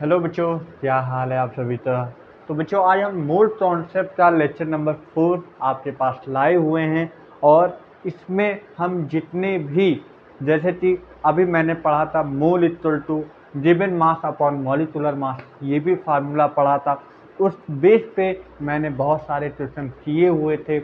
Hello बच्चों, क्या हाल है आप सभी का। तो बच्चों, आज हम मोल कॉन्सेप्ट का लेक्चर नंबर 4 आपके पास लाए हुए हैं। और इसमें हम जितने भी, जैसे कि अभी मैंने पढ़ा था mole equal to given mass upon molecular mass, ये भी फार्मूला पढ़ा था। उस बेस पे मैंने बहुत सारे क्वेश्चन किए हुए थे।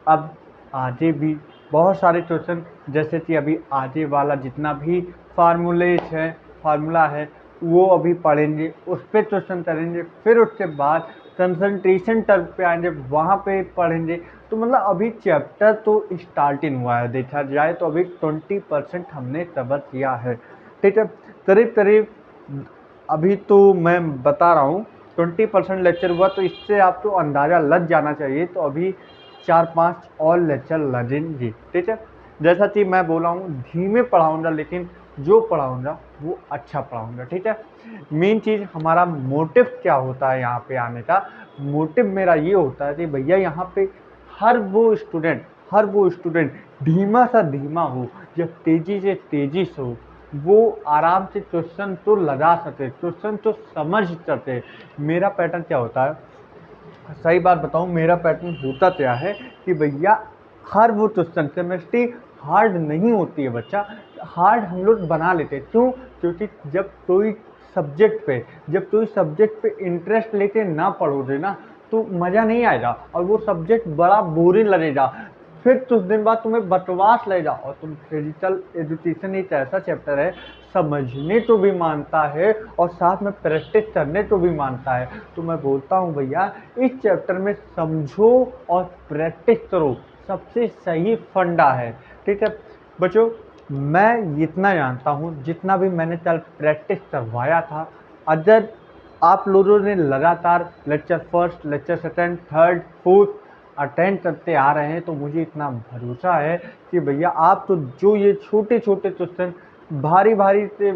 अब आगे भी बहुत सारे क्वेश्चन, जैसे कि अभी आगे वाला जितना भी फार्मूला है वो अभी पढ़ेंगे, उस पर क्वेश्चन करेंगे। फिर उसके बाद कंसंट्रेशन टर्म पे आएंगे, वहाँ पे पढ़ेंगे। तो मतलब अभी चैप्टर तो स्टार्टिंग हुआ है, देखा जाए तो अभी 20% हमने कवर किया है। ठीक है, करीब करीब अभी तो मैं बता रहा हूँ 20% लेक्चर हुआ, तो इससे आपको अंदाज़ा लग जाना चाहिए। तो अभी 4-5 और लेक्चर लगेंगे। ठीक है, जैसा कि मैं बोला हूँ धीमे पढ़ाऊँगा, लेकिन जो पढ़ाऊँगा वो अच्छा पढ़ाऊँगा। ठीक है, मेन चीज़ हमारा मोटिव क्या होता है यहाँ पे आने का। मोटिव मेरा ये होता है कि भैया यहाँ पे हर वो स्टूडेंट धीमा सा धीमा हो या तेजी से तेजी से हो, वो आराम से क्वेश्चन तो लगा सके, क्वेश्चन तो समझ सके। मेरा पैटर्न क्या होता है, सही बात बताऊं, मेरा पैटर्न होता क्या है कि भैया हर वो क्वेश्चन, केमिस्ट्री हार्ड नहीं होती है बच्चा। हार्ड हम लोग बना लेते हैं, क्यों? क्योंकि जब कोई सब्जेक्ट पे इंटरेस्ट लेके ना पढ़ोगे ना, तो मज़ा नहीं आएगा और वो सब्जेक्ट बड़ा बोरिंग लगेगा। फिर कुछ दिन बाद तुम्हें बकवास लगेगा। और तुम फिजिकल एजुकेशन एक ऐसा चैप्टर है, समझने को भी मानता है और साथ में प्रैक्टिस करने को भी मानता है। तो मैं बोलता हूँ भैया, इस चैप्टर में समझो और प्रैक्टिस करो, सबसे सही फंडा है। ठीक है बच्चों, मैं इतना जानता हूँ, जितना भी मैंने कल प्रैक्टिस करवाया था, अगर आप लोगों ने लगातार lecture first, lecture second, third, fourth attend करते आ रहे हैं, तो मुझे इतना भरोसा है कि भैया आप तो जो ये छोटे छोटे क्वेश्चन, भारी भारी से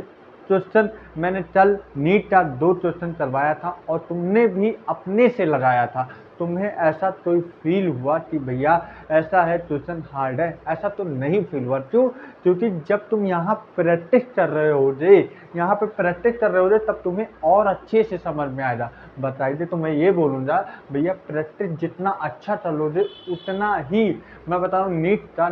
क्वेश्चन, मैंने कल नीट का 2 क्वेश्चन करवाया था और तुमने भी अपने से लगाया था, तुम्हें ऐसा कोई फील हुआ कि भैया ऐसा है क्वेश्चन हार्ड है? ऐसा तो नहीं फील हुआ। क्यों? क्योंकि जब तुम यहाँ प्रैक्टिस कर रहे हो तब तुम्हें और अच्छे से समझ में आएगा। बताइए, तो मैं ये बोलूँगा भैया, प्रैक्टिस जितना अच्छा चलोगे उतना ही, मैं बता रहा हूँ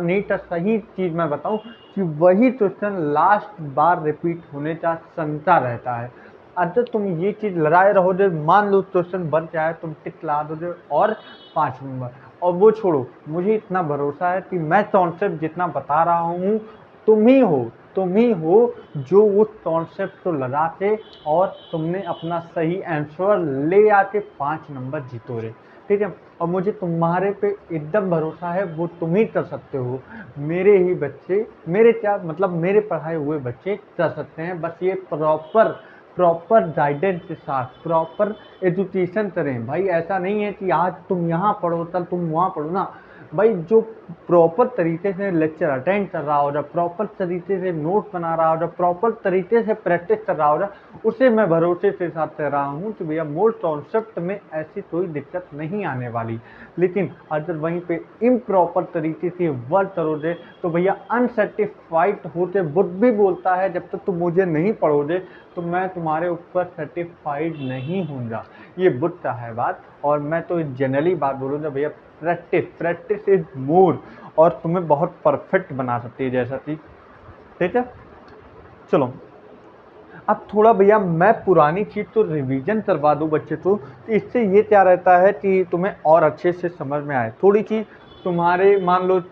नीट का सही चीज़ मैं बताऊँ कि वही क्वेश्चन लास्ट बार रिपीट होने का शंका रहता है। अगर तुम ये चीज़ लगाए रहोगे, मान लो क्वेश्चन बन जाए, तुम टिक ला दोगे और 5 नंबर। और वो छोड़ो, मुझे इतना भरोसा है कि मैं कॉन्सेप्ट जितना बता रहा हूँ, तुम ही हो जो उस कॉन्सेप्ट को लगा के और तुमने अपना सही आंसर ले आके 5 नंबर जीतोगे। ठीक है, और मुझे तुम्हारे पे एकदम भरोसा है, वो तुम ही कर सकते हो। मेरे ही बच्चे, मेरे क्या मतलब, मेरे पढ़ाए हुए बच्चे कर सकते हैं, बस ये प्रॉपर गाइडेंस के साथ प्रॉपर एजुकेशन करें। भाई ऐसा नहीं है कि आज तुम यहाँ पढ़ो कल तुम वहाँ पढ़ो ना। भाई जो प्रॉपर तरीके से लेक्चर अटेंड कर रहा हो, जब प्रॉपर तरीके से नोट बना रहा हो, जब प्रॉपर तरीके से प्रैक्टिस कर रहा हो, उसे मैं भरोसे के साथ कह रहा हूँ कि भैया मोल कॉन्सेप्ट में ऐसी कोई दिक्कत नहीं आने वाली। लेकिन अगर वहीं पे इम्प्रॉपर तरीके से वर्क करोगे, तो भैया अनसेटिस्फाइड होते बुद्ध भी बोलता है, जब तक तुम मुझे नहीं पढ़ोगे तो मैं तुम्हारे ऊपर सेटिस्फाइड नहीं होऊंगा। ये बुद्ध का है बात। और मैं तो जनरली बात बोलूँगा भैया, प्रैक्टिस इज मोर, और तुम्हें बहुत परफेक्ट बना सकती है, जैसा कि। ठीक है, चलो अब थोड़ा भैया मैं पुरानी चीज़ तो रिवीजन करवा दूं बच्चे को, तो इससे ये क्या रहता है कि तुम्हें और अच्छे से समझ में आए। थोड़ी चीज़ तुम्हारे, मान लो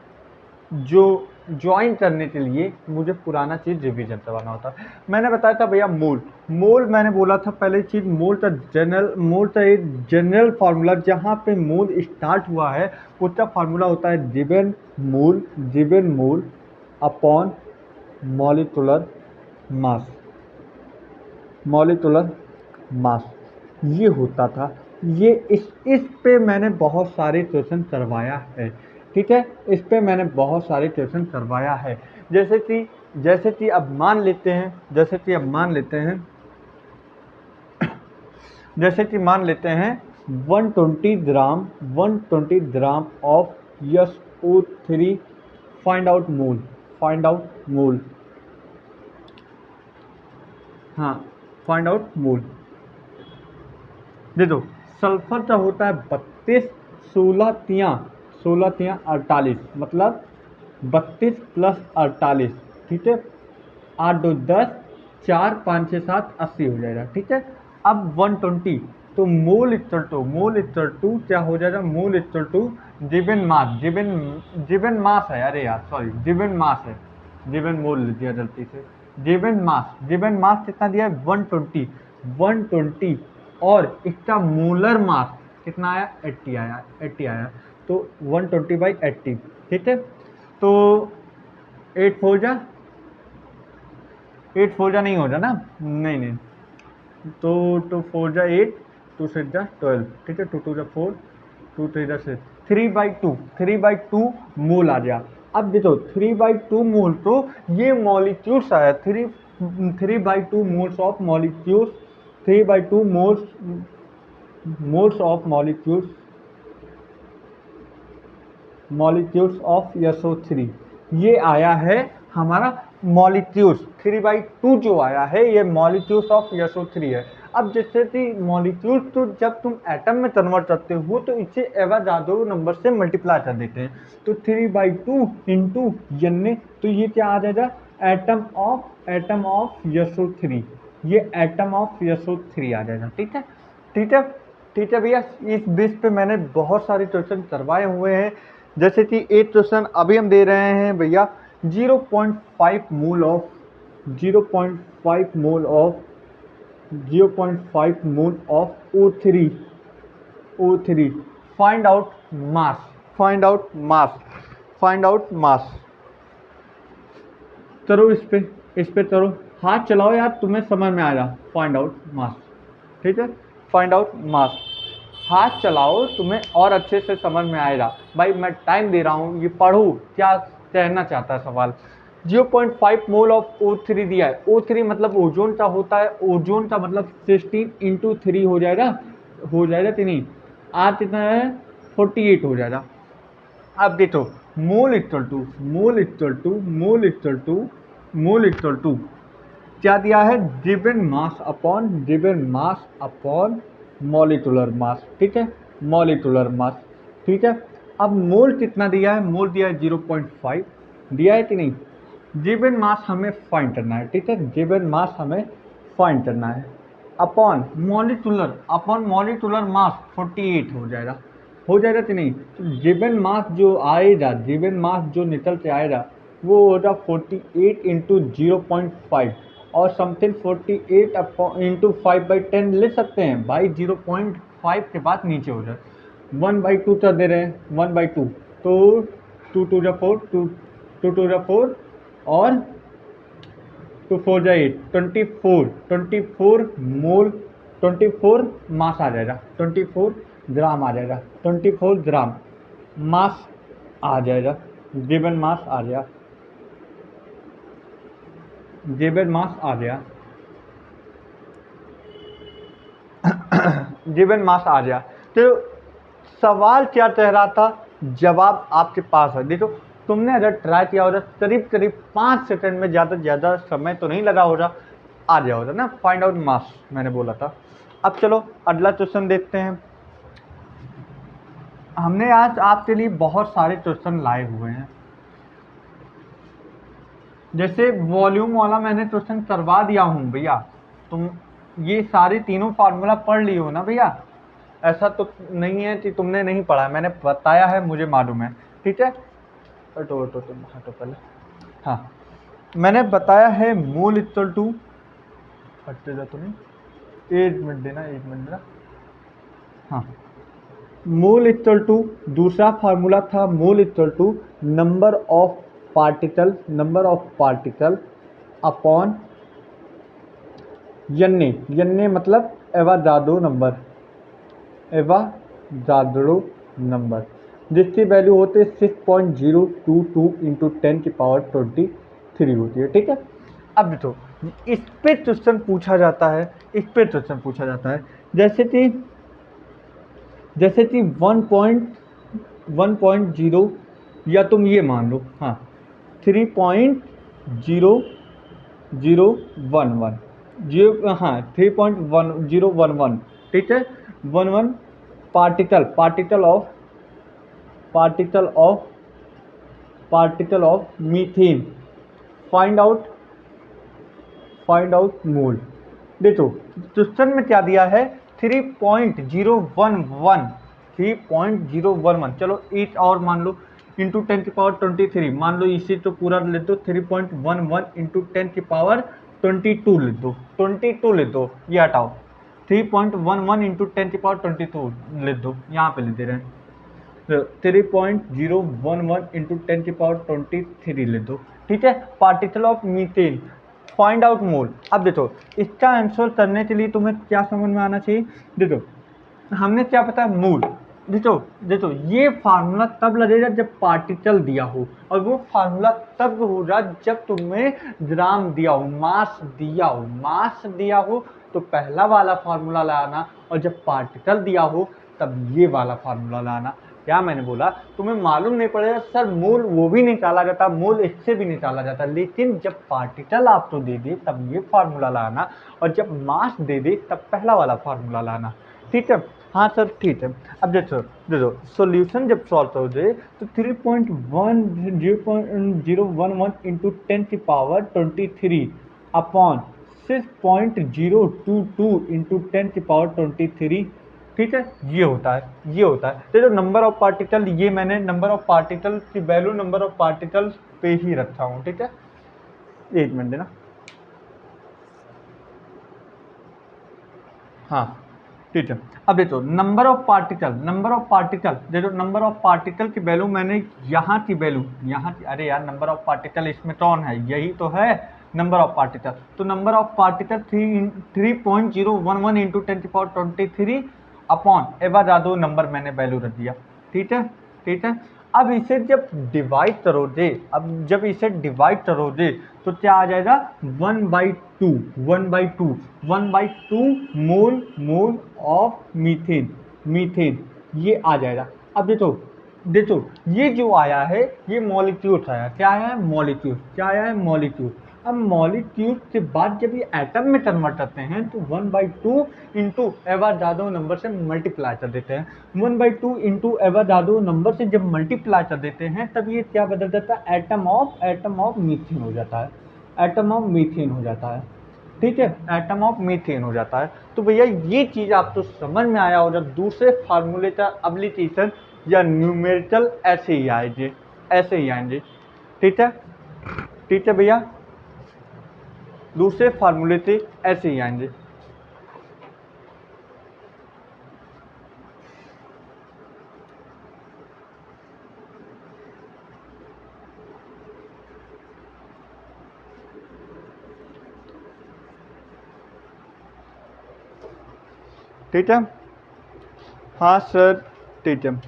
जो ज्वाइन करने के लिए मुझे पुराना चीज़ रिवीजन करवाना होता है। मैंने बताया था भैया मोल मैंने बोला था पहले चीज़, मोल का एक जनरल फार्मूला, जहाँ पे मोल स्टार्ट हुआ है उसका फार्मूला होता है गिवन मोल अपॉन मॉलिक्यूलर मास, मॉलिक्यूलर मास ये होता था। ये इस पे मैंने बहुत सारे क्वेश्चन करवाया है। ठीक है, इस पे मैंने बहुत सारे क्वेश्चन करवाया है। जैसे कि अब मान लेते हैं, जैसे कि मान लेते हैं 120 gram of SO3, find out mole, हाँ फाइंड आउट मोल। देखो सल्फर का होता है 32, 16 तियाँ 48, मतलब 32 प्लस 48, ठीक है। 8 2 10, 4 5 6 7 80 हो जाएगा, ठीक है। अब 120, तो मोल इक्वल टू क्या हो जाएगा, mole equal to given mass, given mass है, अरे यार सॉरी, गिवन मास है, गिवन मोल लिख दिया गलती से। गिवन मास कितना दिया है, 120, और इसका मोलर मास कितना आया, 80 आया, तो 120/80, ठीक है। तो 8 4 जा नहीं हो जा ना, नहीं नहीं, तो 2 4 जा 8, 2 6 जा 12, ठीक है। 2 2 जा 4, 2 3 जा 6, 3/2 मोल आ गया। अब देखो 3/2 मोल, तो ये मॉलिक्यूल्स आया, 3/2 moles of molecules, 3/2 moles of molecules of SO3, ये आया है हमारा मॉलिक्यूल्स, 3/2 जो आया है ये मॉलिक्यूल्स ऑफ SO3 है। अब जैसे कि मॉलिक्यूल्स, तो जब तुम एटम में कन्वर्ट करते हो तो इसे एवोगाड्रो नंबर से मल्टीप्लाई कर देते हैं, तो 3/2 इंटू N, तो ये क्या आ जाएगा, एटम ऑफ SO3, ये एटम ऑफ SO3 आ जाएगा, ठीक है, ठीक है, ठीक है भैया। इस बेस पे मैंने बहुत सारे क्वेश्चन करवाए हुए हैं, जैसे कि एक क्वेश्चन अभी हम दे रहे हैं भैया, 0.5 mole of 0.5 mole of 0.5 mole of O3, find out मास, करो इस पे करो, हाथ चलाओ यार, तुम्हें समझ में आएगा, फाइंड आउट मास, ठीक है, फाइंड आउट मास, हाथ चलाओ, तुम्हें और अच्छे से समझ में आएगा। भाई मैं टाइम दे रहा हूँ, ये पढ़ो क्या कहना चाहता है सवाल। 0.5 मोल ऑफ O3 दिया है, O3 मतलब ओजोन का होता है, ओजोन का मतलब 16 इंटू 3 हो जाएगा कि नहीं, आज कितना है 48 हो जाएगा। अब देखो मोल इक्वल टू क्या दिया है, गिवन मास अपॉन मॉलिक्यूलर मास, ठीक है, मॉलिक्यूलर मास, ठीक है। अब मोल कितना दिया है, मोल दिया है 0.5, दिया है कि नहीं, गिवन मास हमें फाइंड करना है, ठीक है, गिवन मास हमें फाइंड करना है, अपॉन मॉलिक्यूलर मास 48 हो जाएगा कि नहीं। तो गिवन मास जो निकल के आएगा वो होगा 48 इंटू 0.5, और समथिंग 48 इंटू 5/10 ले सकते हैं भाई, 0.5 के बाद नीचे हो जाए, 1/2 कर दे रहे हैं, 1/2, तो 2 2 जा 4, और 2 4 जा 8, 24 मोल, 24 मास आ जाएगा, 24 ग्राम आ जाएगा, 24 ग्राम मास आ जाएगा, गिवन मास आ गया, गिवन मास आ गया। तो सवाल क्या कह रहा था, जवाब आपके पास है। देखो तुमने अगर ट्राई किया होगा करीब 5 सेकंड में, ज़्यादा समय तो नहीं लगा होगा, आ गया होगा ना, फाइंड आउट मास मैंने बोला था। अब चलो अगला क्वेश्चन देखते हैं। हमने आज आपके लिए बहुत सारे क्वेश्चन लाए हुए हैं, जैसे वॉल्यूम वाला मैंने क्वेश्चन करवा दिया हूँ भैया, तुम ये सारे तीनों फार्मूला पढ़ लिए हो ना भैया, ऐसा तो नहीं है कि तुमने नहीं पढ़ा, मैंने बताया है, मुझे मालूम है, ठीक है। तुम हटो पहले, हाँ मैंने बताया है मोल इक्वल टू, हटते जा तुम्हें, 1 मिनट देना, हाँ, मोल इक्वल टू, दूसरा फार्मूला था mole equal to number of particle upon N मतलब एवोगाड्रो नंबर, जिसकी वैल्यू होती है 6.022 इंटू 10⁻23 होती है, ठीक है। अब देखो इस पे क्वेश्चन पूछा जाता है, जैसे कि 1.0, या तुम ये मान लो, हाँ 3.011, 3.1011, ठीक है। One particle particle of methane, find out mole. देखो क्वेश्चन में क्या दिया है, 3.011, 3.011, चलो 8 और मान लो इंटू 10⁻23, मान लो इसे तो पूरा ले दो, 3.11 इंटू 10⁻22 ले दो, 22 ले दो, ये हटाओ, 3.11 इंटू 10⁻22 ले दो, यहाँ पे ले दे रहे हैं, 3.011 इंटू 10⁻23 ले दो, ठीक है। Particle of methane, find out mole. अब देखो इसका आंसर करने के लिए तुम्हें क्या समझ में आना चाहिए, देखो हमने क्या पता है मोल, देखो ये फार्मूला तब लगेगा जब पार्टिकल दिया हो, और वो फार्मूला तब होगा जब तुम्हें ग्राम दिया हो, मास दिया हो तो पहला वाला फार्मूला लाना, और जब पार्टिकल दिया हो तब ये वाला फार्मूला लाना। क्या मैंने बोला, तुम्हें मालूम नहीं पड़ेगा सर मोल वो भी निकाला जाता, मोल इससे भी निकाला जाता, लेकिन जब पार्टिकल आपको दे दे तब ये फार्मूला लाना, और जब मास दे दे तब पहला वाला फार्मूला लाना, ठीक है। हाँ सर ठीक है। अब देखो सॉल्यूशन जब सॉल्व हो जाए तो 3.011 इंटू 10⁻23 अपॉन 6.022 इंटू 10⁻23, ठीक है, ये होता है। तो जो नंबर ऑफ पार्टिकल, ये मैंने नंबर ऑफ पार्टिकल की वैल्यू नंबर ऑफ पार्टिकल पे ही रखा हूँ, ठीक है। एक मिनट देना, हाँ ठीक है। अब देखो नंबर ऑफ पार्टिकल, देखो नंबर ऑफ पार्टिकल की वैल्यू मैंने यहाँ की वैल्यू, अरे यार नंबर ऑफ पार्टिकल इसमें कौन है, यही तो है नंबर ऑफ पार्टिकल। तो number of particle 3.011 into 10⁻23 upon Avogadro number मैंने वैल्यू रख दिया, ठीक है। अब इसे जब डिवाइड करोगे, तो क्या आ जाएगा 1/2 मोल ऑफ मीथेन, ये आ जाएगा। अब देखो ये जो आया है ये मॉलिक्यूल आया, क्या आया है मॉलिक्यूल। अब मॉलिक्यूल के बाद जब ये एटम में कन्वर्ट करते हैं तो 1/2 इंटू एवोगाड्रो नंबर से मल्टीप्लाई कर देते हैं, 1/2 इंटू एवोगाड्रो नंबर से जब मल्टीप्लाई कर देते हैं तब ये क्या बदल जाता है, एटम ऑफ मीथेन हो जाता है, ठीक है, एटम ऑफ मीथेन हो जाता है। तो भैया ये चीज़ आपको समझ में आया होगा। दूसरे फार्मूले का एप्लीकेशन या न्यूमेरिकल ऐसे ही आएंगे, ठीक है भैया, दूसरे फार्मूले से ऐसे ही आएंगे। ठीक है, हाँ सर ठीक है।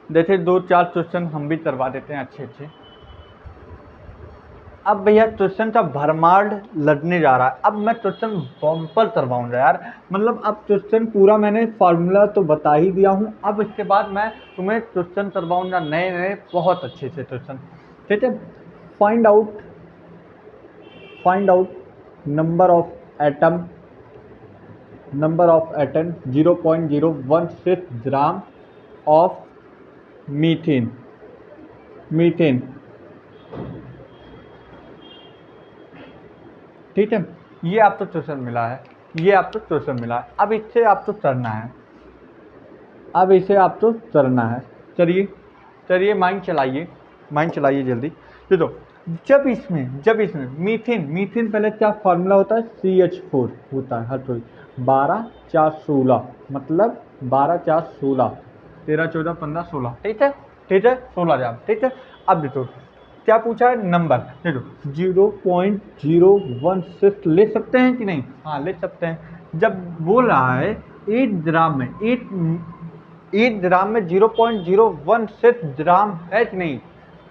जैसे 2-4 क्वेश्चन हम भी करवा देते हैं अच्छे। अब भैया क्वेश्चन का भरमार लड़ने जा रहा है, अब मैं क्वेश्चन बम्पर करवाऊंगा यार, मतलब अब क्वेश्चन पूरा मैंने फार्मूला तो बता ही दिया हूँ, अब इसके बाद मैं तुम्हें क्वेश्चन करवाऊंगा नए बहुत अच्छे से क्वेश्चन, ठीक है। Find out number of atom 0.016 gram of methane, ठीक है। ये आपको क्वेश्चन मिला है, अब इससे आपको चलना है, चलिए माइंड चलाइए जल्दी। देखो जब इसमें मीथेन पहले क्या फार्मूला होता है, CH4 होता है हर कोई, 12 4 16, मतलब 12 4 16, 13 14 15 16, ठीक है 16 ग्राम, ठीक है। अब देखो क्या पूछा है नंबर, देखो 0.016 ले सकते हैं कि नहीं, हाँ ले सकते हैं। जब बोल रहा है 8 ग्राम में 0.016 ग्राम है कि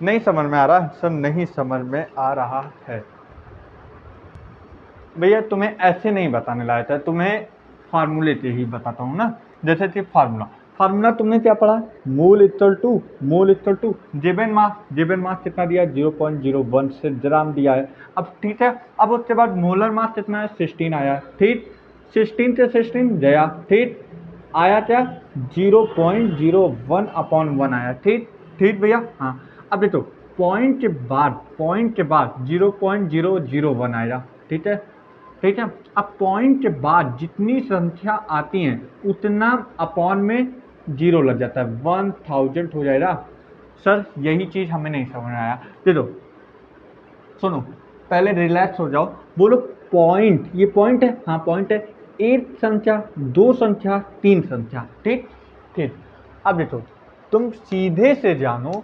नहीं समझ में आ रहा है सर, नहीं समझ में आ रहा है भैया, तुम्हें ऐसे नहीं बताने लाया था, तुम्हें फार्मूले से ही बताता हूँ ना। जैसे कि फार्मूला तुमने क्या पढ़ा, मोल इक्वल टू जेबेन मास कितना दिया है, 0.016 ग्राम दिया है। अब ठीक है, अब उसके बाद मोलर मास कितना है, 16 आया है, ठीक। 16 से 16 गया, ठीक। आया क्या, 0.01/1 आया, ठीक। ठीक भैया, हाँ। अब देखो पॉइंट के बाद 0.001 आएगा, ठीक है। ठीक है। अब पॉइंट के बाद जितनी संख्या आती हैं उतना अपॉन में जीरो लग जाता है, 1000 हो जाएगा। सर यही चीज हमें नहीं समझ में आया। देखो सुनो, पहले रिलैक्स हो जाओ, बोलो पॉइंट, ये पॉइंट है, हाँ पॉइंट है। एक संख्या, दो संख्या, तीन संख्या, ठीक। ठीक। अब देखो तुम सीधे से जानो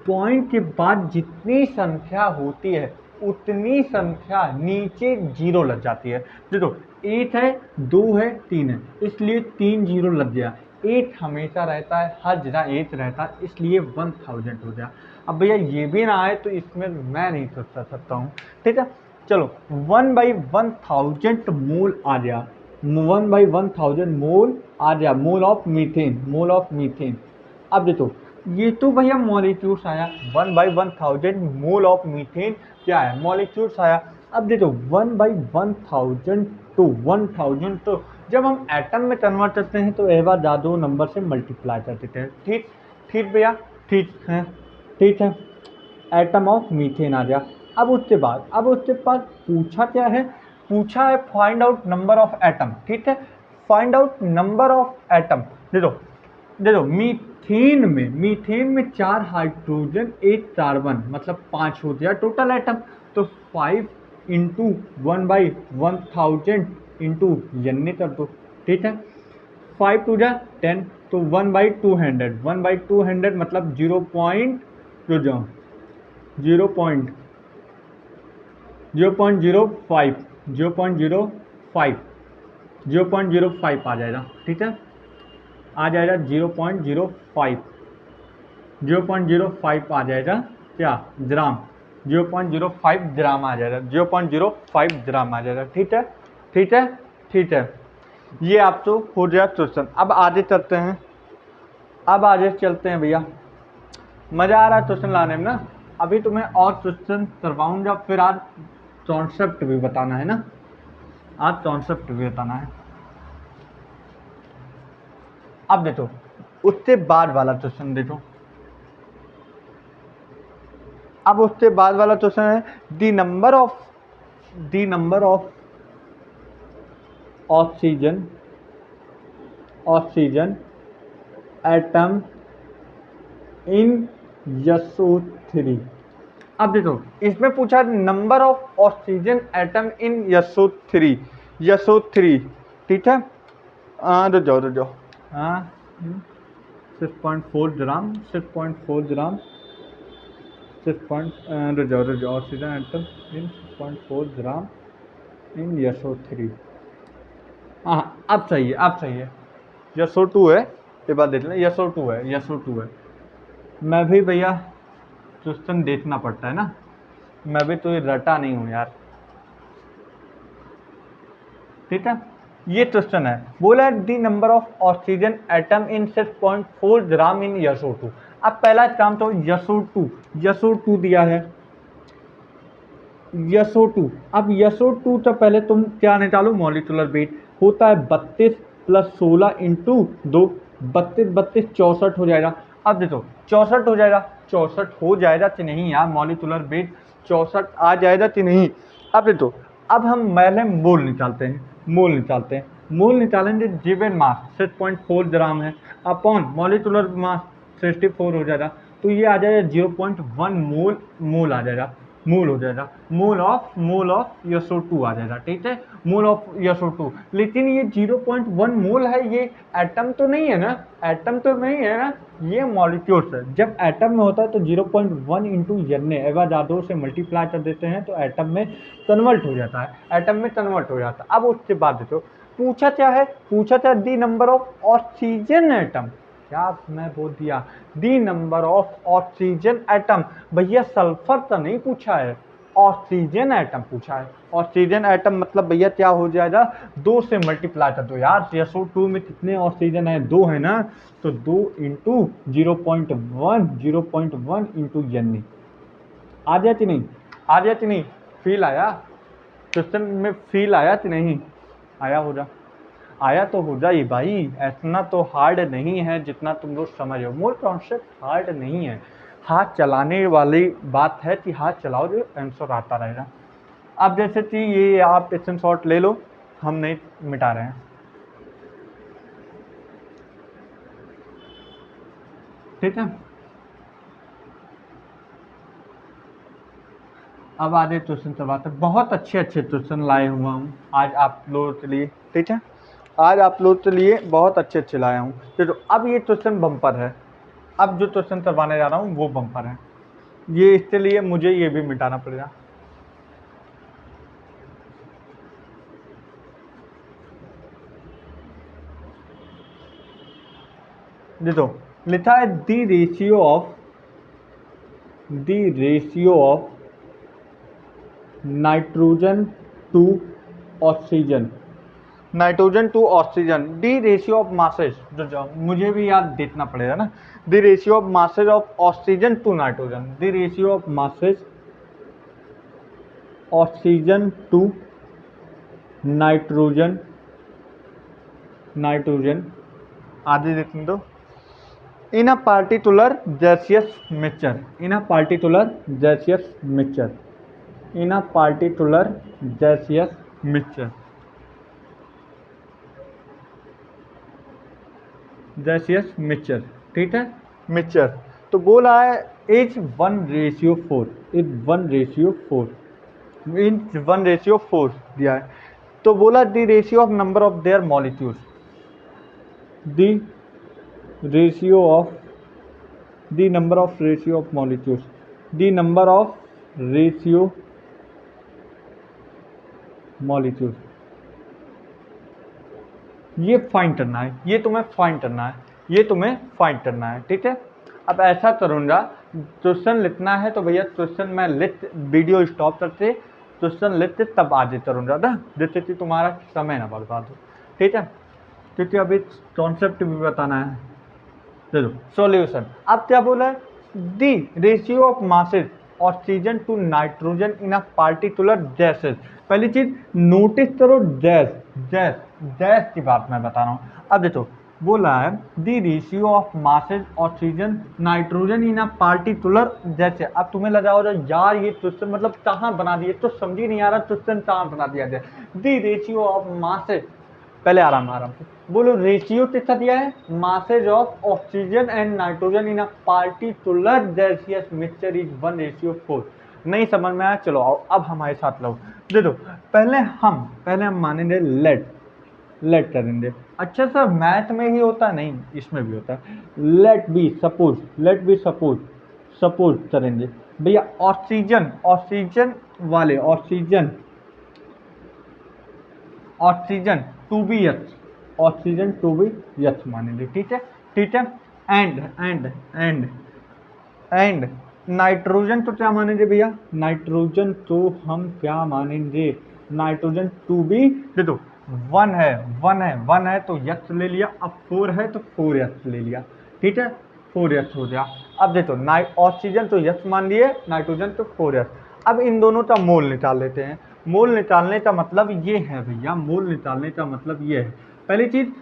पॉइंट के बाद जितनी संख्या होती है उतनी संख्या नीचे जीरो लग जाती है। देखो एक है, दो है, तीन है, इसलिए तीन जीरो लग गया। एट हमेशा रहता है, हर जगह एट रहता है, इसलिए 1000 हो गया। अब भैया ये भी ना आए तो इसमें मैं नहीं सोच सकता हूँ, ठीक है। चलो 1/1000 मोल आ गया, 1/1000 मोल आ गया, मोल ऑफ मीथेन। अब देखो ये तो भैया मॉलिक्यूल्स आया, 1/1000 मोल ऑफ मीथेन क्या है, मॉलिक्यूल्स आया। अब देखो 1/1000 टू 1000 तो जब हम एटम में कन्वर्ट करते हैं तो एक बार ज्यादा नंबर से मल्टीप्लाई कर देते हैं, ठीक। ठीक भैया, ठीक है, ठीक है। एटम ऑफ मीथेन आ गया। अब उसके बाद पूछा क्या है, पूछा है find out number of atom, ठीक है। Find out number of atom. देखो देखो मीथेन में 4 हाइड्रोजन 1 कार्बन मतलब 5 हो गया टोटल एटम। तो 5 इंटू 1/1000 इंटू यन्ने कर दो, ठीक है। 5 टू जा 10, तो 1/200 मतलब 0.05 आ जाएगा, ठीक है। आ जाएगा 0.05 आ जाएगा क्या, ग्राम। 0.05 ग्राम आ जाएगा, 0.05 ग्राम आ जाएगा, ठीक है। ठीक है, ठीक है। ये आप तो हो गया क्वेश्चन। अब आगे चलते हैं भैया। मजा आ रहा है क्वेश्चन लाने में ना। अभी तुम्हें और क्वेश्चन करवाऊंगा, फिर आज कॉन्सेप्ट भी बताना है ना, आज कॉन्सेप्ट भी बताना है। अब देखो उससे बाद वाला क्वेश्चन देखो, अब उससे बाद वाला क्वेश्चन है the number of oxygen atom in SO3। अब देखो इसमें पूछा number of oxygen atom in SO3, ठीक है। रुक जाओ हाँ 6.4 ग्राम 6.4 gram oxygen atom in 6.4 gram in SO3। हाँ अब सही है SO2 है, ये बात देख लें, SO2 है। मैं भी भैया क्वेश्चन देखना पड़ता है ना, मैं भी तो ये रटा नहीं हूँ यार, ठीक है। ये क्वेश्चन है, बोला the number of oxygen atom in 6.4 gram in SO2। अब पहला काम तो SO2 दिया है, SO2। अब SO2 तो पहले तुम क्या निकालो, मॉलिक्यूलर वेट होता है 32 प्लस 16 इंटू 2, 32 64 हो जाएगा। अब देखो 64 हो जाएगा कि नहीं यार, मॉलिक्यूलर वेट 64 आ जाएगा कि नहीं। अब देखो अब हम पहले मोल निकालेंगे। गिवन मास 6.4 ग्राम है, अपॉन मॉलिक्यूलर मास 64 हो जाएगा, तो ये आ जाएगा 0.1 मोल आ जाएगा, मोल हो जाएगा, मोल ऑफ SO2 आ जाएगा, ठीक है। मोल ऑफ SO2, लेकिन ये 0.1 मोल है, ये एटम तो नहीं है ना, ये मॉलिक्यूल्स है। जब एटम में होता है तो 0.1 इंटू यन्ने एवं जादों से मल्टीप्लाई कर देते हैं तो एटम में कन्वर्ट हो जाता है, अब उसके बाद देखो पूछा क्या दी नंबर ऑफ ऑक्सीजन एटम, क्या मैं बोल दिया, दी नंबर ऑफ ऑक्सीजन एटम। भैया सल्फर तो नहीं पूछा है, ऑक्सीजन एटम पूछा है। ऑक्सीजन एटम मतलब भैया क्या हो जाएगा, 2 से मल्टीप्लाई कर दो यार, SO2 में कितने ऑक्सीजन है, 2 है ना, तो 2 इंटू 0.1 इंटू यन्नी। आ गया कि नहीं, फील आया। क्वेश्चन में फील आया कि नहीं आया? हो जा आया तो हो जाए भाई, इतना तो हार्ड नहीं है जितना तुम लोग समझ रहे हो। मूल कॉन्सेप्ट हार्ड नहीं है, हाथ चलाने वाली बात है कि हाथ चलाओ जो आंसर आता रहेगा। अब जैसे कि ये आप स्क्रीनशॉट ले लो, हम नहीं मिटा रहे हैं, ठीक है। अब आगे क्वेश्चन चलवाते हैं। बहुत अच्छे अच्छे क्वेश्चन लाए हुआ हूँ आज आप लोगों के लिए, ठीक है। आज आप लोगों के लिए बहुत अच्छे अच्छे लाया हूँ। तो अब ये क्वेश्चन बम्पर है, अब जो क्वेश्चन करवाने जा रहा हूँ वो बम्पर है। ये इसके लिए मुझे ये भी मिटाना पड़ेगा। देखो लिखा है the ratio of nitrogen to oxygen, nitrogen to oxygen, the ratio of masses, जो मुझे भी याद देखना पड़ेगा ना। The ratio of masses of oxygen to nitrogen, the ratio of masses oxygen to nitrogen, nitrogen आदि देखने दो। In a particular gaseous mixture, in a particular gaseous mixture, in a particular gaseous mixture, gaseous mixture, ठीक है। Mixture तो बोला है is 1:4, is 1:4, इन 1:4 दिया है। तो बोला the ratio of number of their molecules, the ratio of the number of ratio of molecules, the number of ratio molecules, ये फाइंड करना है, ये तुम्हें फाइंड करना है, ये तुम्हें फाइंड करना है, ठीक है। अब ऐसा करूँगा, क्वेश्चन लिखना है तो भैया क्वेश्चन मैं लिख, वीडियो स्टॉप करके क्वेश्चन लिखते तब आगे करूँगा ना, जिससे कि तुम्हारा समय ना बर्बाद हो, ठीक है। क्योंकि अभी कॉन्सेप्ट भी बताना है। चलो सॉल्यूशन, अब क्या बोला है, the ratio of masses oxygen to nitrogen in a particular gases. पहली चीज नोटिस करो, गैस, गैस, गैस की बात मैं बता रहा हूँ। अब देखो बोला है the ratio of masses oxygen nitrogen in a particular जैसे। अब तुम्हें लगा हो यार ये क्वेश्चन मतलब कहाँ बना दिए, तो समझ ही नहीं आ रहा क्वेश्चन कहाँ बना दिया जाए। दी रेशियो ऑफ मासेज, पहले आराम आराम से बोलो, रेशियो कितना दिया है, masses of oxygen and nitrogen in a particular gaseous mixture is 1:4। नहीं समझ में आया, चलो आओ अब हमारे साथ लो। देखो पहले हम मानेंगे लेट करेंगे। अच्छा सर मैथ में ही होता है, नहीं इसमें भी होता है। लेट बी सपोज करेंगे भैया ऑक्सीजन वाले oxygen to be H, oxygen to be H मानेंगे, ठीक है, ठीक है। And and and and nitrogen तो क्या मानेंगे भैया, नाइट्रोजन तो हम क्या मानेंगे, नाइट्रोजन टू बी, देखो वन है तो यच ले लिया, अब 4 है तो 4 ले लिया, ठीक है, 4 हो गया। अब देखो ऑक्सीजन तो यच मान लिए, नाइट्रोजन तो 4। अब इन दोनों का मोल निकाल लेते हैं। मोल निकालने का मतलब ये है भैया, मोल निकालने का मतलब ये है, पहली चीज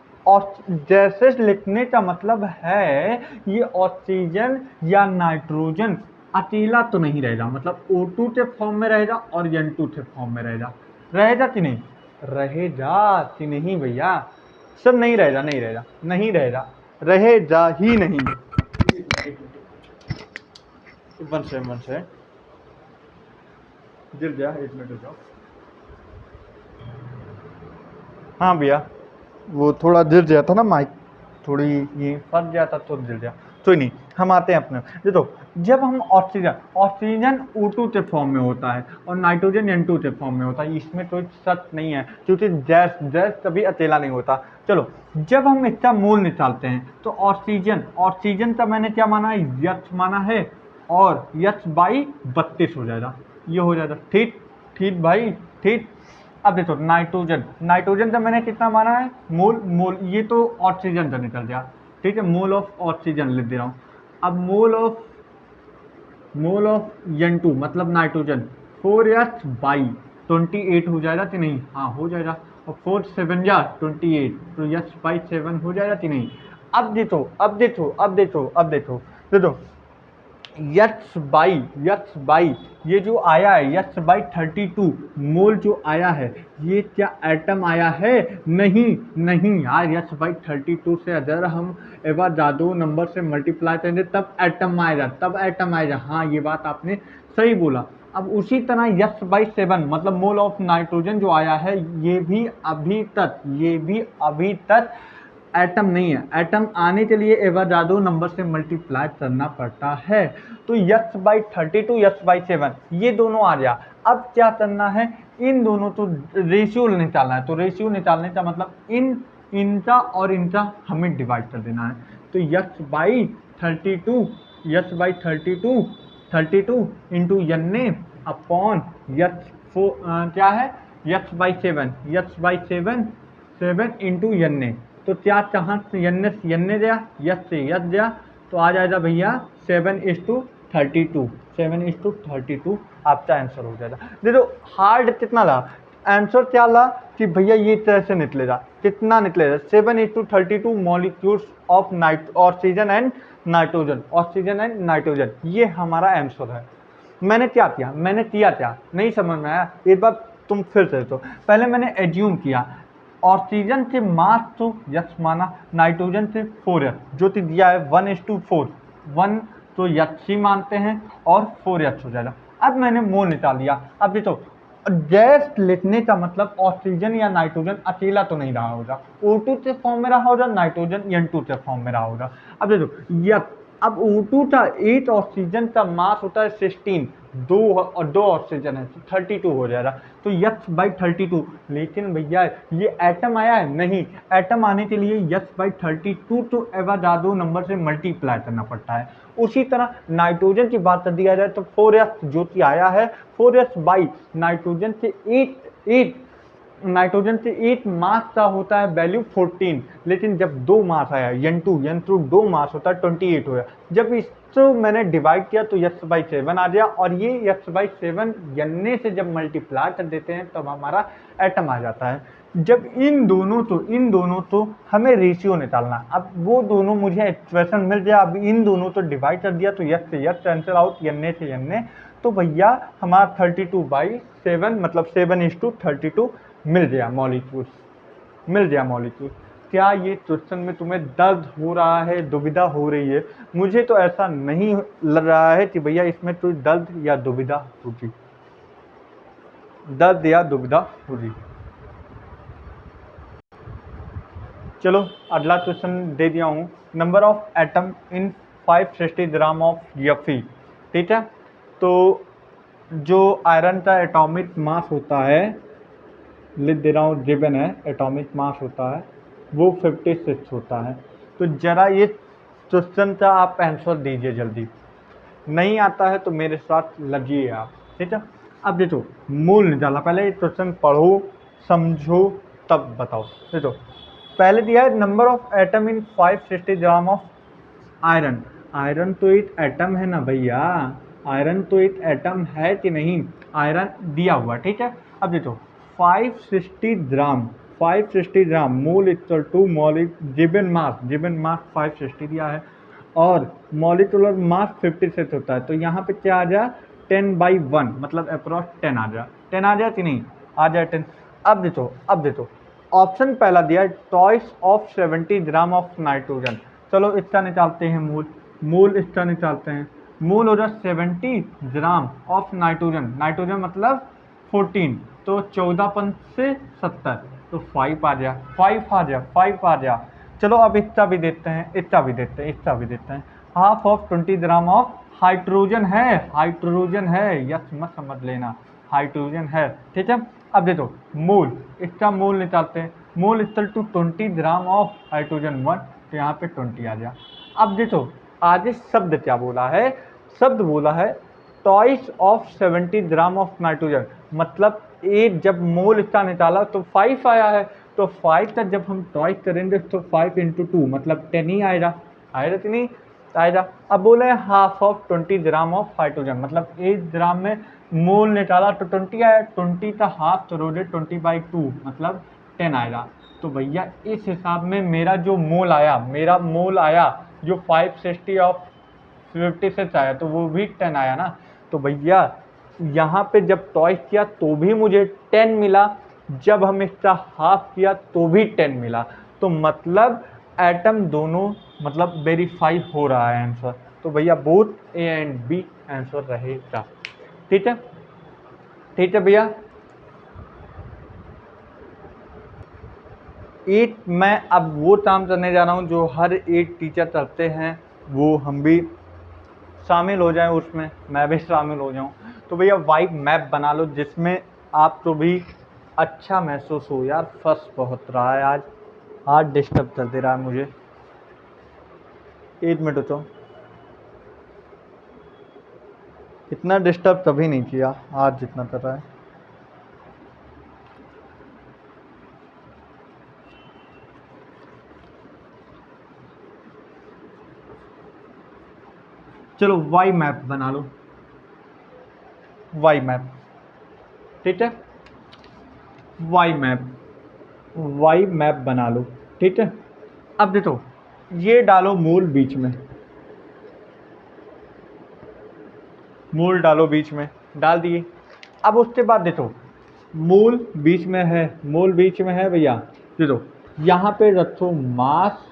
गैसेस लिखने का मतलब है ये ऑक्सीजन या नाइट्रोजन अकेला तो नहीं रहेगा, मतलब O2 के फॉर्म में रहेगा और N2 के फॉर्म में रहेगा कि नहीं, रहेगा कि नहीं भैया, सब नहीं रहेगा, रहेगा ही नहीं। वन से गिर गया, 1 मिनट रुको। हाँ भैया वो थोड़ा गिर गया था ना, माइक थोड़ी ये फंस गया था तो गिर गया, तो नहीं हम आते हैं अपने। देखो जब हम ऑक्सीजन O2 के फॉर्म में होता है और नाइट्रोजन N2 के फॉर्म में होता है, इसमें कोई सच नहीं है क्योंकि गैस कभी अकेला नहीं होता। चलो जब हम इसका मोल निकालते हैं तो ऑक्सीजन का मैंने क्या माना है, यच माना है, और यच बाई 32 हो जाएगा, ये हो जाएगा, ठीक ठीक भाई ठीक। अब देखो नाइट्रोजन का मैंने कितना माना है, मोल ये तो ऑक्सीजन का निकल गया, ठीक है, मोल ऑफ ऑक्सीजन लिख दे रहा हूँ। अब मोल ऑफ N2 मतलब नाइट्रोजन 4H बाई 28 हो जाएगा कि नहीं? हाँ हो जाएगा। और 4 7 जा 28, तो यस बाई 7 हो जाएगा कि नहीं? अब देखो अब देखो अब देखो अब देखो देखो यस बाई ये जो आया है यस बाई 32 मोल जो आया है, ये क्या एटम आया है? नहीं नहीं यार, यस बाई 32 से अगर हम एवोगाड्रो नंबर से मल्टीप्लाई करेंगे तब एटम आएगा, तब एटम आएगा। हाँ ये बात आपने सही बोला। अब उसी तरह यस बाई 7 मतलब मोल ऑफ नाइट्रोजन जो आया है, ये भी अभी तक एटम नहीं है। एटम आने के लिए एवोगाड्रो नंबर से मल्टीप्लाई करना पड़ता है। तो यस बाई 32 यस बाई 7 ये दोनों आ गया। अब क्या करना है, इन दोनों तो रेशियो निकालना है। तो रेशियो निकालने का मतलब इनका और इनका हमें डिवाइड कर देना है। तो S by 32 32 into N upon S क्या है यस बाई 7 7 इंटू एन। तो क्या कहाँ से एन गया, यस से यस गया, तो आ जाएगा भैया 7:32 7:32 आपका आंसर हो जाएगा। देखो हार्ड कितना ला, आंसर क्या ला कि भैया ये तरह से निकलेगा, कितना निकलेगा 7:32 molecules of oxygen and nitrogen, ये हमारा आंसर है। मैंने क्या किया, नहीं समझ में आया, एक बार तुम फिर से तो पहले मैंने एज्यूम किया ऑक्सीजन से मास तो यस माना, नाइट्रोजन से 4s जो कि दिया है 1:4 1 तो यस ही मानते हैं और 4s हो जाएगा। अब मैंने मोल निकाल लिया। अब देखो गैस लिखने का मतलब ऑक्सीजन या नाइट्रोजन अकेला तो नहीं रहा होगा, O2 के फॉर्म में रहा होगा, नाइट्रोजन N2 के फॉर्म में रहा होगा। अब देखो यस, अब O2 का 8 ऑक्सीजन का मास होता है 16, दो ऑक्सीजन है 32 हो जाएगा। तो यस बाई 32, लेकिन भैया ये एटम आया है नहीं, एटम आने के लिए यस बाई 32 तो एवोगाड्रो नंबर से मल्टीप्लाई करना पड़ता है। उसी तरह नाइट्रोजन की बात कर दिया जाए तो 4s जो कि आया है 4s बाई नाइट्रोजन से 8 मास का होता है वैल्यू 14, लेकिन जब 2 मास आया N2 2 मास होता है 28 हो गया। जब इसको मैंने डिवाइड किया तो यस बाई 7 आ गया, और ये यस बाई 7 एन से जब मल्टीप्लाई कर देते हैं तब हमारा एटम आ जाता है। जब इन दोनों तो हमें रेशियो निकालना, अब वो दोनों मुझे एक्सप्रेशन मिल गया, अब इन दोनों तो डिवाइड कर दिया तो यस से यस कैंसिल आउट, एन से एन, तो भैया हमारा 32/7 मतलब 7:32 मिल गया मॉलिक्यूल। क्या ये क्वेश्चन में तुम्हें दर्द हो रहा है, दुविधा हो रही है? मुझे तो ऐसा नहीं लग रहा है कि भैया इसमें कोई दर्द या दुविधा होगी। चलो अगला क्वेश्चन दे दिया हूँ। Number of atom in 560 gram of Fe, ठीक है। तो जो आयरन का एटॉमिक मास होता है, लिख दे रहा हूँ, गिवन है एटॉमिक मास होता है वो 56 होता है। तो जरा ये क्वेश्चन का आप आंसर दीजिए जल्दी, नहीं आता है तो मेरे साथ लगिए आप, ठीक है। अब देखो मोल निकाला, पहले ये क्वेश्चन पढ़ो समझो तब बताओ। देखो पहले दिया है number of atom in 560 gram of iron. Iron तो एक एटम है ना भैया, आयरन तो एक एटम है कि नहीं, आयरन दिया हुआ, ठीक है। अब देखो 560 gram mole equal to given mass 560 दिया है और मॉलिक्यूलर मास 56 होता है। तो यहाँ पे क्या आ जाए 10/1 मतलब अप्रॉक्स 10 आ जाए कि नहीं, आ जाए 10। अब देखो ऑप्शन पहला दिया है toys of 70 gram of nitrogen. चलो इसका निकालते हैं मोल इसका निकालते हैं। मोल हो जाए 70 ग्राम ऑफ नाइट्रोजन मतलब 14, तो 14 से 70 तो 5 आ गया। चलो अब इसका भी देते हैं। Half of 20 gram of hydrogen है, यस मत समझ लेना, हाइड्रोजन है, ठीक है। अब देखो इसका मोल निकालते हैं। Mole equal to 20 gram of hydrogen 1, तो यहाँ पे 20 आ गया। अब देखो आगे शब्द क्या बोला है, toys of 70 gram of nitrogen, मतलब एक जब मोल इसका निकाला तो 5 आया है, तो 5 का जब हम टॉइस करेंगे तो 5 × 2 मतलब 10 ही आएगा कि नहीं। आएगा। अब बोले half of 20 gram of hydrogen, मतलब 1 ग्राम में मोल निकाला तो 20 आया, 20 का हाफ तो रोडे 20/2 मतलब 10 आएगा। तो भैया इस हिसाब में मेरा जो मोल आया, मेरा मोल आया जो 560 ऑफ 56 आया तो वो भी 10 आया ना। तो भैया यहाँ पे जब टॉइस किया तो भी मुझे 10 मिला, जब हम इसका हाफ किया तो भी 10 मिला। तो मतलब एटम दोनों मतलब वेरीफाई हो रहा है आंसर। तो भैया both A and B answer रहेगा। ठीक है, ठीक है भैया। एक मैं अब वो काम करने जा रहा हूँ जो हर एक टीचर करते हैं, वो हम भी शामिल हो जाएं उसमें, मैं भी शामिल हो जाऊं। तो भैया वाइब मैप बना लो जिसमें आपको भी अच्छा महसूस हो। यार फर्स्ट बहुत रहा है आज, हार्ट डिस्टर्ब कर दे रहा है मुझे। 1 मिनट तो इतना डिस्टर्ब कभी नहीं किया आज जितना कर रहा है। चलो वाई मैप बना लो, वाई मैप। ठीक है, वाई मैप, वाई मैप बना लो। ठीक है, अब देखो ये डालो मूल बीच में, मूल डालो बीच में, डाल दिए। अब उसके बाद देखो मूल बीच में है, मूल बीच में है भैया। देखो यहाँ पे रखो मास,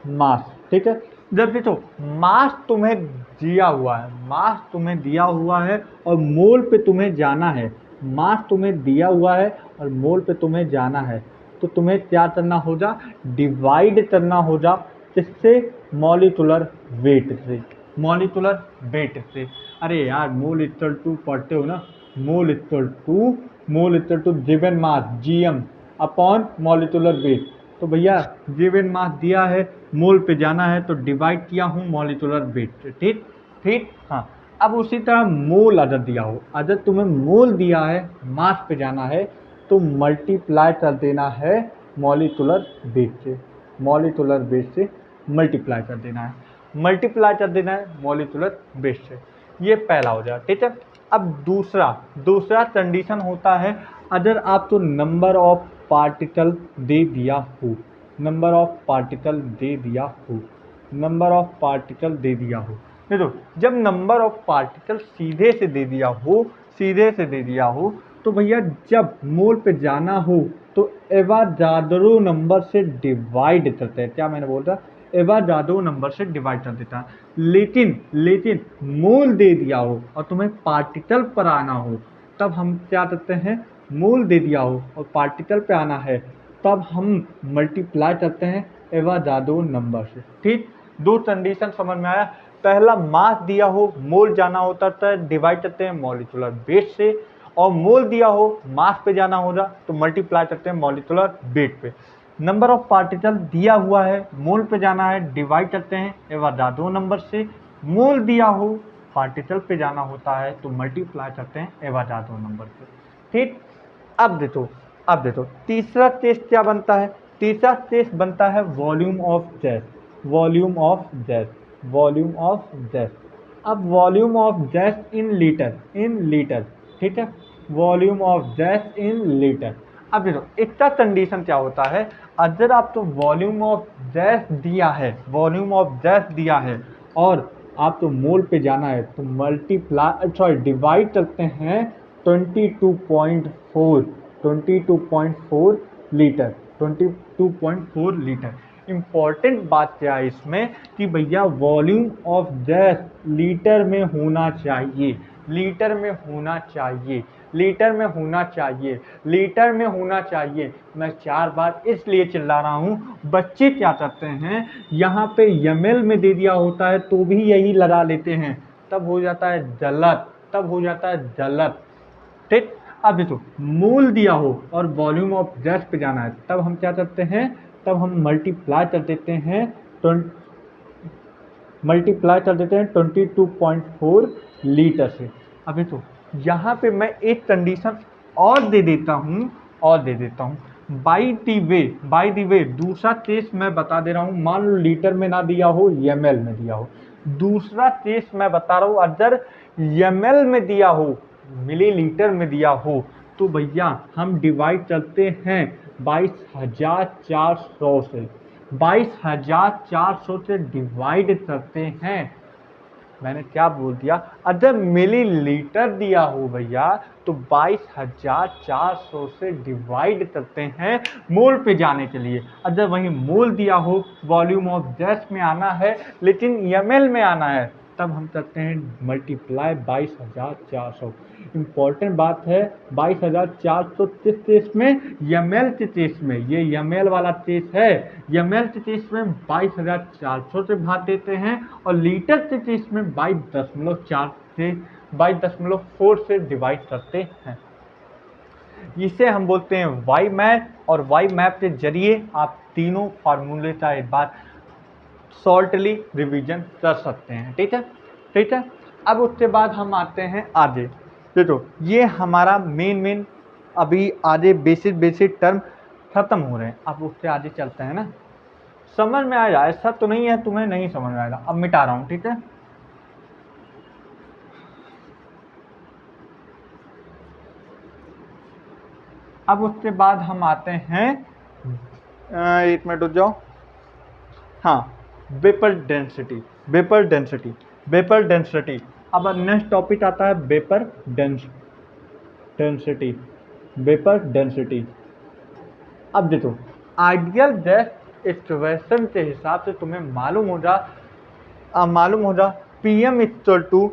मास। ठीक है, जब देखो मास तुम्हें दिया हुआ है, मास तुम्हें दिया हुआ है और मोल पे तुम्हें जाना है, मास तुम्हें दिया हुआ है और मोल पे तुम्हें जाना है, तो तुम्हें क्या करना होगा, डिवाइड करना होगा किससे, मॉलिक्यूलर वेट से, मॉलिक्यूलर वेट से। अरे यार मोल इक्वल टू पढ़ते हो ना, mole equal to, mole equal to given mass GM upon molecular weight. तो भैया गिवन मास दिया है, मोल पे जाना है तो डिवाइड किया हूँ मॉलिक्यूलर वेट से। ठीक ठीक, हाँ। अब उसी तरह मोल अगर दिया हो, अगर तुम्हें मोल दिया है, मास पे जाना है तो मल्टीप्लाई कर देना है मॉलिक्यूलर वेट से, मॉलिक्यूलर वेट से मल्टीप्लाई कर देना है, मल्टीप्लाई कर देना है मॉलिक्यूलर वेट से। ये पहला हो जाए। ठीक है, अब दूसरा, दूसरा कंडीशन होता है अगर आपको नंबर ऑफ पार्टिकल दे दिया हो, नंबर ऑफ पार्टिकल दे दिया हो, नंबर ऑफ पार्टिकल दे दिया हो। देखो जब नंबर ऑफ पार्टिकल सीधे से दे दिया हो, सीधे से दे दिया हो, तो भैया जब मोल पे जाना हो तो एवोगाड्रो नंबर से डिवाइड करते हैं। क्या मैंने बोला, एवोगाड्रो नंबर से डिवाइड कर देता है। लेकिन लेकिन मोल दे दिया हो और तुम्हें पार्टिकल पर आना हो, तब हम क्या करते हैं, मोल दे दिया हो और पार्टिकल पे आना है, तब हम मल्टीप्लाई करते हैं एवोगाड्रो नंबर से। ठीक, दो कंडीशन समझ में आया। पहला मास दिया हो, मोल जाना होता है, डिवाइड करते हैं मॉलिक्यूलर वेट से, और मोल दिया हो, मास पे जाना होगा तो मल्टीप्लाई करते हैं मॉलिक्यूलर वेट पे। नंबर ऑफ पार्टिकल दिया हुआ है, मोल पे जाना है, डिवाइड करते हैं एवोगाड्रो नंबर से, मोल दिया हो, पार्टिकल पे जाना होता है तो मल्टीप्लाई करते हैं एवोगाड्रो नंबर से। ठीक, अब देखो, अब देखो तीसरा टेस्ट क्या बनता है, तीसरा टेस्ट बनता है volume of gas, volume of gas, volume of gas. अब volume of gas in litre, in litre. ठीक है, volume of gas in litre. अब देखो इसका कंडीशन क्या होता है, अगर आपको वॉल्यूम ऑफ गैस दिया है, वॉल्यूम ऑफ गैस दिया है और आपको मोल पे जाना है तो मल्टीप्लाई, सॉरी डिवाइड करते हैं 22.4, 22.4 लीटर, 22.4 लीटर। इम्पॉर्टेंट बात क्या है इसमें कि भैया वॉल्यूम ऑफ गैस लीटर में होना चाहिए, लीटर में होना चाहिए, लीटर में होना चाहिए, लीटर में होना चाहिए। मैं 4 बार इसलिए चिल्ला रहा हूँ, बच्चे क्या करते हैं, यहाँ पे एमएल में दे दिया होता है तो भी यही लगा लेते हैं, तब हो जाता है गलत, तब हो जाता है गलत। ठीक, अब देखो मोल दिया हो और वॉल्यूम ऑफ गैस पे जाना है, तब हम क्या करते हैं, तब हम मल्टीप्लाई कर देते हैं, मल्टीप्लाई कर देते हैं 22.4 लीटर से। अभी तो यहाँ पे मैं एक कंडीशन और दे देता हूँ, और दे देता हूँ, बाई दी वे दूसरा टेस्ट मैं बता दे रहा हूँ, मान लो लीटर में ना दिया हो, एमएल में दिया हो। दूसरा टेस्ट मैं बता रहा हूँ, अगर एमएल में दिया हो, मिलीलीटर में दिया हो, तो भैया हम डिवाइड करते हैं 22,400 से। 22,400 से डिवाइड करते हैं, मैंने क्या बोल दिया, अगर मिलीलीटर दिया हो भैया तो 22,400 से डिवाइड करते हैं मोल पे जाने के लिए। अगर वहीं मोल दिया हो, वॉल्यूम ऑफ गैस में आना है लेकिन एमएल में आना है, तब हम करते हैं मल्टीप्लाई 22,400। इंपॉर्टेंट बात है, 22,400 किस केस में, एमएल के केस में। ये एमएल वाला केस है, एमएल के केस में 22,400 से भाग देते हैं और लीटर के केस में 22.4 से 22.4 से डिवाइड करते हैं। इसे हम बोलते हैं वाई मैप, और वाई मैप के जरिए आप तीनों फार्मूले का एक बार शॉर्टली रिवीजन कर सकते हैं। ठीक है, ठीक है। अब उसके बाद हम आते हैं आगे। देखो ये हमारा मेन अभी आगे बेसिक टर्म खत्म हो रहे हैं, अब उससे आगे चलते हैं ना। समझ में आएगा, ऐसा तो नहीं है तुम्हें नहीं समझ में आएगा। अब मिटा रहा हूं, ठीक है। अब उसके बाद हम आते हैं, एक मिनट रुक जाओ, हाँ, वेपर डेंसिटी। अब नेक्स्ट टॉपिक आता है वेपर डेंसिटी। अब देखो आइडियल गैस इक्वेशन के हिसाब से तुम्हें मालूम हो जा PM equal to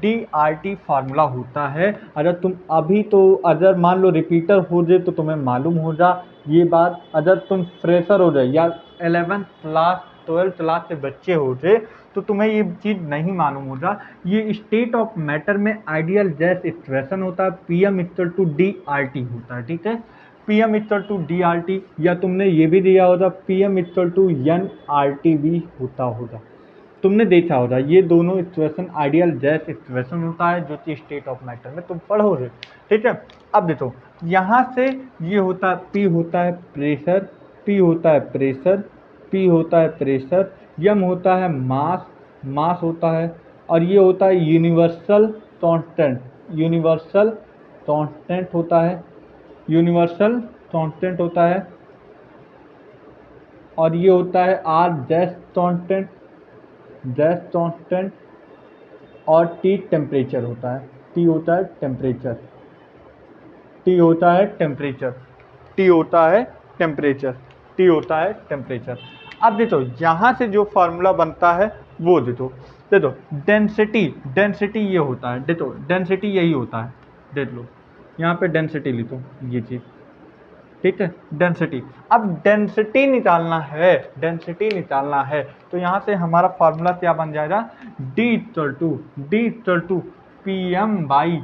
DRT formula होता है। अगर तुम अभी तो अगर मान लो रिपीटर हो जाए तो तुम्हें मालूम हो जा ये बात, अगर तुम फ्रेशर हो जाए या 11th क्लास 12th क्लास से बच्चे हो जाए तो तुम्हें ये चीज़ नहीं मालूम हो जा। ये स्टेट ऑफ मैटर में आइडियल गैस इक्वेशन होता है, पीएम इक्वल टू DRT होता है। ठीक है, पीएम इक्वल टू DRT, या तुमने ये भी दिया होगा पीएम इक्वल टू NRT भी होता होगा, तुमने देखा होगा। ये दोनों इक्वेशन आइडियल गैस इक्वेशन होता है जो कि स्टेट ऑफ मैटर में तुम पढ़ोगे। ठीक है, अब देखो यहाँ से ये होता है P होता है प्रेशर, P होता है प्रेशर, M होता है मास होता है, और ये होता है यूनिवर्सल कांस्टेंट होता है, और ये होता है R गैस कांस्टेंट, और T टेम्परेचर होता है। T होता है टेम्परेचर। अब देखो यहाँ से जो फार्मूला बनता है वो देखो डेंसिटी ये होता है, देखो डेंसिटी यही होता है, देख लो यहाँ पे डेंसिटी लिखो ये चीज़। ठीक है, डेंसिटी। अब डेंसिटी निकालना है तो यहाँ से हमारा फार्मूला क्या बन जाएगा, D equal to PM by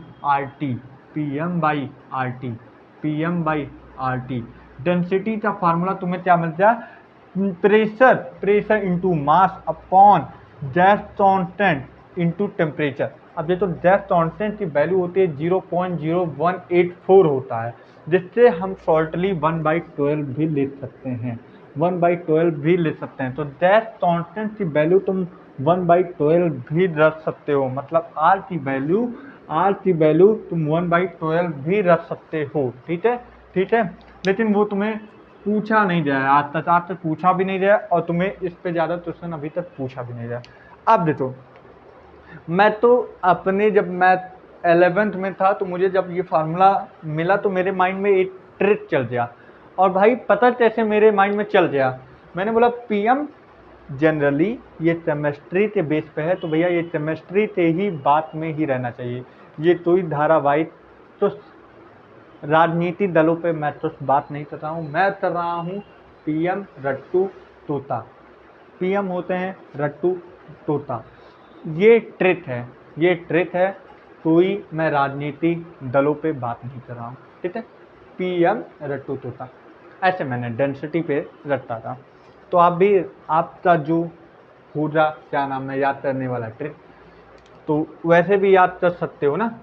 RT। Density का फार्मूला तुम्हें क्या मिल जाए, pressure into mass upon gas constant into temperature. अब ये तो गैस कांस्टेंट की वैल्यू होती है 0.0184 होता है, जिससे हम शॉर्टली 1/12 भी ले सकते हैं, तो गैस कांस्टेंट की वैल्यू तुम 1/12 भी रख सकते हो, मतलब R की वैल्यू तुम 1/12 भी रख सकते हो। ठीक है, लेकिन वो तुम्हें पूछा नहीं जाए आज तक पूछा भी नहीं जाए, और तुम्हें इस पे ज़्यादा क्वेश्चन अभी तक पूछा भी नहीं जाए। अब देखो मैं तो अपने जब मैं 11th में था तो मुझे जब ये फार्मूला मिला तो मेरे माइंड में एक ट्रिक चल गया, और भाई पता कैसे मेरे माइंड में चल गया, मैंने बोला पीएम जनरली ये केमिस्ट्री के बेस पे है, तो भैया ये केमिस्ट्री के ही बात में ही रहना चाहिए, ये कोई धारावाहिक तो राजनीति दलों पे मैं तो बात नहीं कर रहा हूँ, मैं कर रहा हूँ पीएम रट्टू तोता, पीएम होते हैं रट्टू तोता। ये ट्रिक है, कोई मैं राजनीति दलों पे बात नहीं कर रहा हूँ। ठीक है, पीएम रट्टू तोता, ऐसे मैंने डेंसिटी पे रखता था। तो आप भी आपका जो होगा क्या नाम है याद करने वाला ट्रिक, तो वैसे भी याद कर सकते हो ना,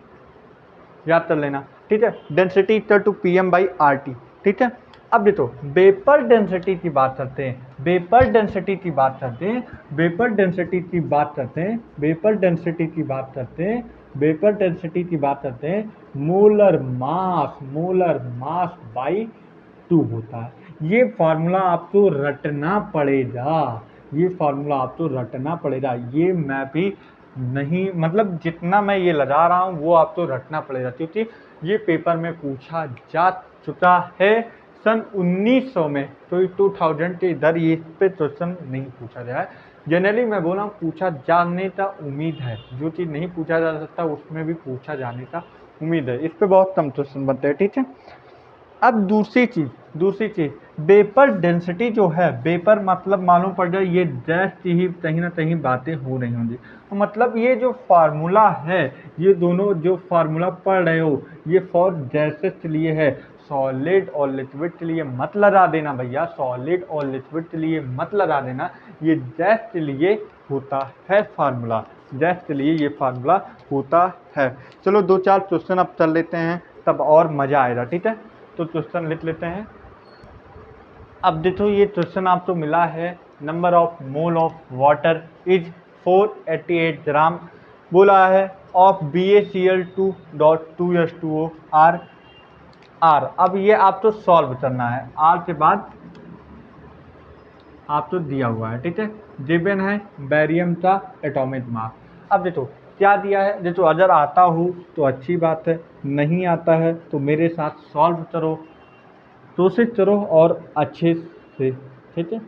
याद कर लेना। ठीक है, density equal to PM by RT, ठीक है। अब देखो वेपर डेंसिटी की बात करते हैं, वेपर डेंसिटी की बात करते हैं, वेपर डेंसिटी की बात करते हैं, वेपर डेंसिटी की बात करते हैं, वेपर डेंसिटी की बात करते हैं, मोलर मास बाई 2 होता है। ये फार्मूला आपको रटना पड़ेगा, ये फार्मूला आपको रटना पड़ेगा। ये मैं भी नहीं, मतलब जितना मैं ये लगा रहा हूँ वो आपको रटना पड़ेगा, क्योंकि ये पेपर में पूछा जा चुका है सन 1900 में, तो 2000 के इधर ये इस पे क्वेश्चन नहीं पूछा गया है। जनरली मैं बोला पूछा जाने का उम्मीद है, जो चीज़ नहीं पूछा जा सकता उसमें भी पूछा जाने का उम्मीद है। इस पे बहुत कम क्वेश्चन बनते हैं, ठीक है। अब दूसरी चीज वेपर डेंसिटी जो है, वेपर मतलब मालूम पड़ जाए ये गैस की ही कहीं ना कहीं बातें हो रही होंगी, तो मतलब ये जो फार्मूला है, ये दोनों जो फार्मूला पढ़ रहे हो ये फॉर गैसेस के लिए है, सॉलिड और लिक्विड के लिए मत लगा देना भैया, सॉलिड और लिक्विड के लिए मत लगा देना, ये गैस के लिए होता है फार्मूला, गैस के लिए ये फार्मूला होता है। चलो 2-4 क्वेश्चन अब कर लेते हैं, तब और मजा आएगा, ठीक है। तो क्वेश्चन लिख लेते हैं। अब देखो ये क्वेश्चन आपको मिला है, number of mole of water is 488 ग्राम, बोला है ऑफ BaCl2.2H2O आर। अब ये आपको सॉल्व करना है, आर के बाद आपको दिया हुआ है, ठीक है, गिवन है बेरियम का एटॉमिक मास। अब देखो क्या दिया है, देखो अगर आता हो तो अच्छी बात है, नहीं आता है तो मेरे साथ सॉल्व करो, कोशिश करो और अच्छे से, ठीक है।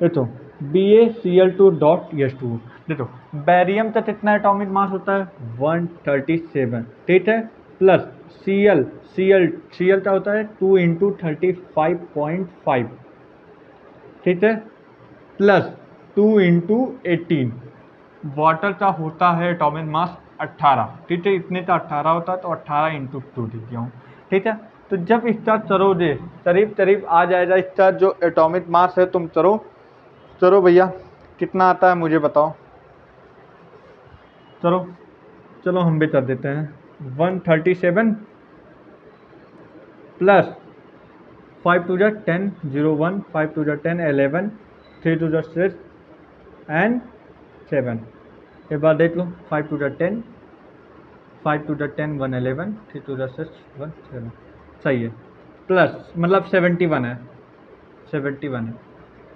देखो BaCl2.H2O, देखो बैरियम का कितना एटॉमिक मास होता है 137, ठीक है, प्लस Cl का होता है 2 इंटू 35.5, ठीक है, प्लस 2 इंटू 18, वाटर का होता है एटॉमिक मास 18, ठीक है, इतने का 18 होता है, तो 18 इंटू 2 दिया हूँ, ठीक है। तो जब इसका करोगे करीब करीब आ जाएगा, इसका जो एटॉमिक मास है, तुम चलो भैया कितना आता है मुझे बताओ, चलो हम भी कर देते हैं, 137 plus 5 to 10 01, 5 to 10 11, 3 to 6 and 7, एक बार देख लो, 5 टू 10, 5 टू 10 111, 3 टू 6 17, सही है, प्लस मतलब 71 है, 71 है,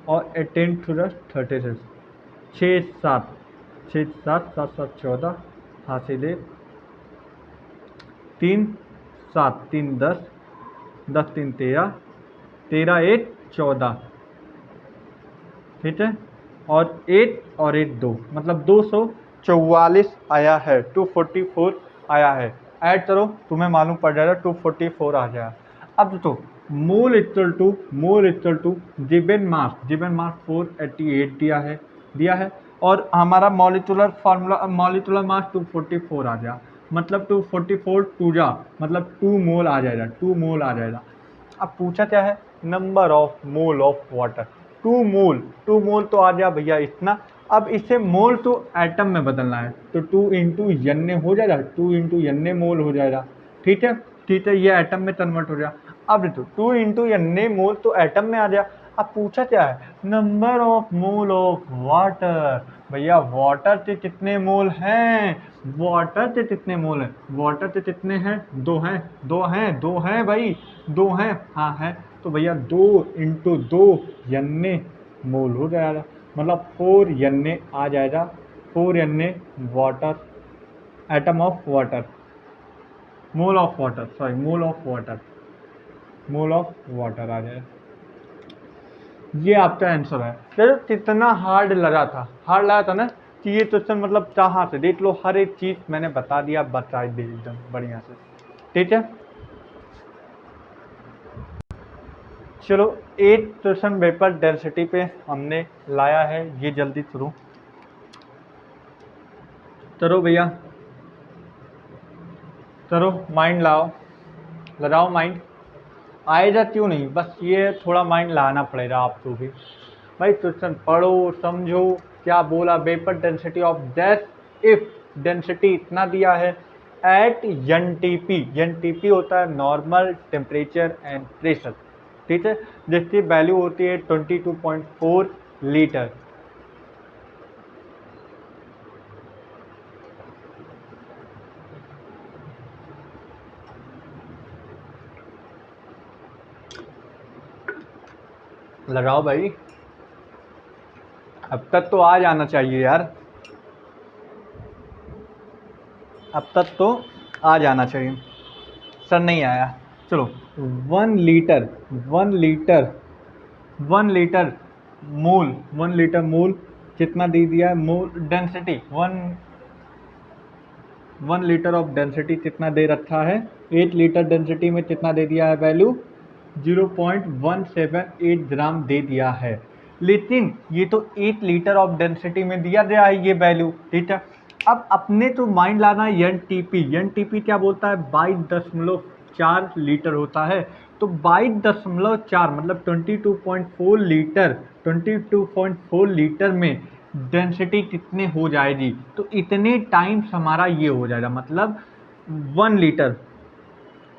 और 18 टू 36, 6 7 6 7 7 7 14, हासिल 3 7 3 10, 10 3 13, 13 1 14, ठीक है, और 8 और 8 2, मतलब 244 आया है, 244 आया है, ऐड करो तुम्हें मालूम पड़ जाएगा 244 आ जाएगा। अब तो mole equal to given mass 488 दिया है, और हमारा मॉलिक्यूलर फार्मूला मॉलिक्यूलर मास 244 आ जाएगा, मतलब 244 टू जा मतलब 2 मोल आ जाएगा, 2 मोल आ जाएगा। अब पूछा क्या है, number of mole of water, 2 मोल तो आ गया भैया इतना। अब इसे मोल टू एटम में बदलना है, तो 2 इंटू एन हो जाएगा, 2 इंटू एन मोल हो जाएगा, ठीक है, ये एटम में कन्वर्ट हो गया। अब देखो 2 इंटू एन मोल तो एटम में आ गया। अब पूछा क्या है, number of mole of water, भैया वाटर के कितने मोल हैं, वाटर के कितने मोल हैं, वाटर के कितने हैं, 2 हैं, 2 हैं भाई, 2 हैं, हाँ है, तो भैया 2 इंटू 2 यन्ने मोल हो जाएगा, मतलब 4 यन्ने आ जाएगा, 4 यन्ने water, atom of water, mole of water, sorry mole of water आ जाएगा। ये आपका आंसर है। चलो कितना हार्ड लगा था ना, कि ये क्वेश्चन मतलब कहाँ से देख लो, हर एक चीज मैंने बता दिया, बता दी एकदम बढ़िया से, ठीक है। चलो एक क्वेश्चन वेपर डेंसिटी पे हमने लाया है, ये जल्दी शुरू करो भैया, करो माइंड लगाओ माइंड, आएगा क्यों नहीं, बस ये थोड़ा माइंड लाना पड़ेगा आपको भी भाई। क्वेश्चन पढ़ो समझो, क्या बोला, vapour density of gas if density इतना दिया है, एट एनटीपी, एनटीपी होता है नॉर्मल टेम्परेचर एंड प्रेशर, ठीक है, जिसकी वैल्यू होती है 22.4 लीटर। लगाओ भाई, अब तक तो आ जाना चाहिए यार, अब तक तो आ जाना चाहिए। सर नहीं आया। चलो, 1 litre, 1 litre, 1 litre mole, 1 litre mole कितना दे दिया है, मोल डेंसिटी, 1 लीटर ऑफ डेंसिटी कितना दे रखा है, 8 लीटर डेंसिटी में कितना दे दिया है वैल्यू, 0.178 ग्राम दे दिया है। लेकिन ये तो 8 लीटर ऑफ डेंसिटी में दिया गया है ये वैल्यू, ठीक है। अब अपने तो माइंड लाना है एनटीपी, एनटीपी क्या बोलता है, 22.4 लीटर होता है। तो 22.4 मतलब 22.4 लीटर, 22.4 लीटर में डेंसिटी कितने हो जाएगी, तो इतने टाइम्स हमारा ये हो जाएगा, मतलब 1 लीटर,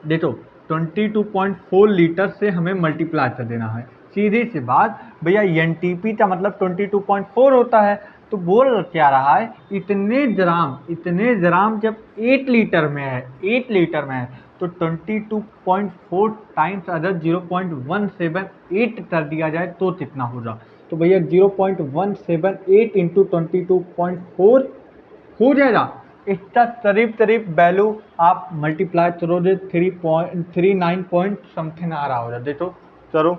देखो 22.4 लीटर से हमें मल्टीप्लाई कर देना है, सीधी सी बात भैया। एनटीपी का मतलब 22.4 होता है, तो बोल क्या रहा है, इतने ग्राम, इतने ग्राम जब 8 लीटर में है, 8 लीटर में है, तो 22.4 टाइम्स अगर 0.178 कर दिया जाए तो कितना होगा, तो भैया 0.178 इंटू 22.4 हो जाएगा। इसका करीब करीब वैल्यू आप मल्टीप्लाई करोगे 3.39 पॉइंट समथिंग आ रहा होगा, देखो करो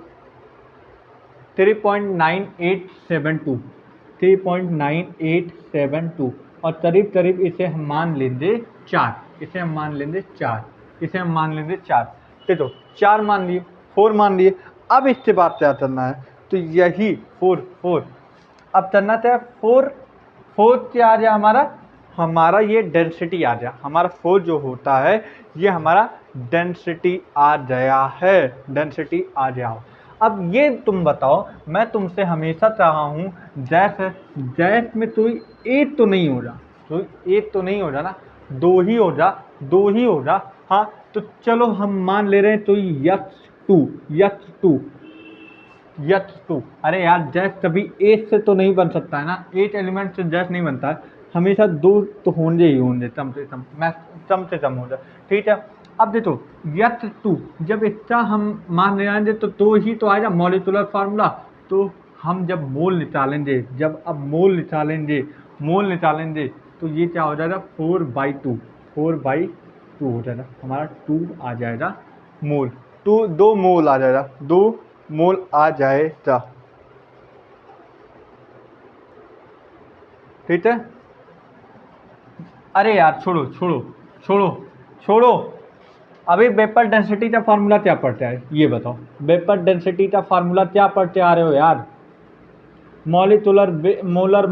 3.9872, 3.9872, और करीब करीब इसे हम मान लेंगे 4, इसे हम मान लेंगे 4, इसे हम मान लेंगे 4, देखो 4 मान लिए, 4 मान लिए। अब इसके बाद क्या करना है, तो यही 4 अब करना क्या है, 4 क्या आ गया हमारा, हमारा ये डेंसिटी आ गया, हमारा 4 जो होता है ये हमारा डेंसिटी आ गया है, डेंसिटी आ गया। अब ये तुम बताओ, मैं तुमसे हमेशा चाहा हूँ गैस है, गैस में तो एक तो नहीं हो जा, तो एक तो नहीं हो जा ना, दो ही हो जा, दो ही हो जा, हाँ तो चलो हम मान ले रहे हैं, तो H2, H2, H2, अरे यार गैस कभी एक से तो नहीं बन सकता है ना, एक एलिमेंट से गैस नहीं बनता है, हमेशा दो तो होंगे ही होंगे, कम से कम, मैं कम से कम हो जाए, ठीक है। अब देखो H2 जब इसका हम मान लेंगे तो दो ही तो आएगा मॉलिक्यूलर फार्मूला, तो हम जब मोल निकालेंगे, जब अब मोल निकालेंगे, मोल निकालेंगे, तो ये क्या हो जाएगा 4/2, 4/2 हो जाएगा हमारा, 2 आ जाएगा मोल, 2 मोल आ जाएगा, 2 मोल आ जाएगा, ठीक है। अरे यार छोड़ो छोड़ो छोड़ो छोड़ो, अभी वेपर डेंसिटी का फार्मूला क्या पढ़ते हैं ये बताओ, वेपर डेंसिटी का फार्मूला क्या पढ़ते आ रहे हो यार, मॉलिक्यूलर मोलर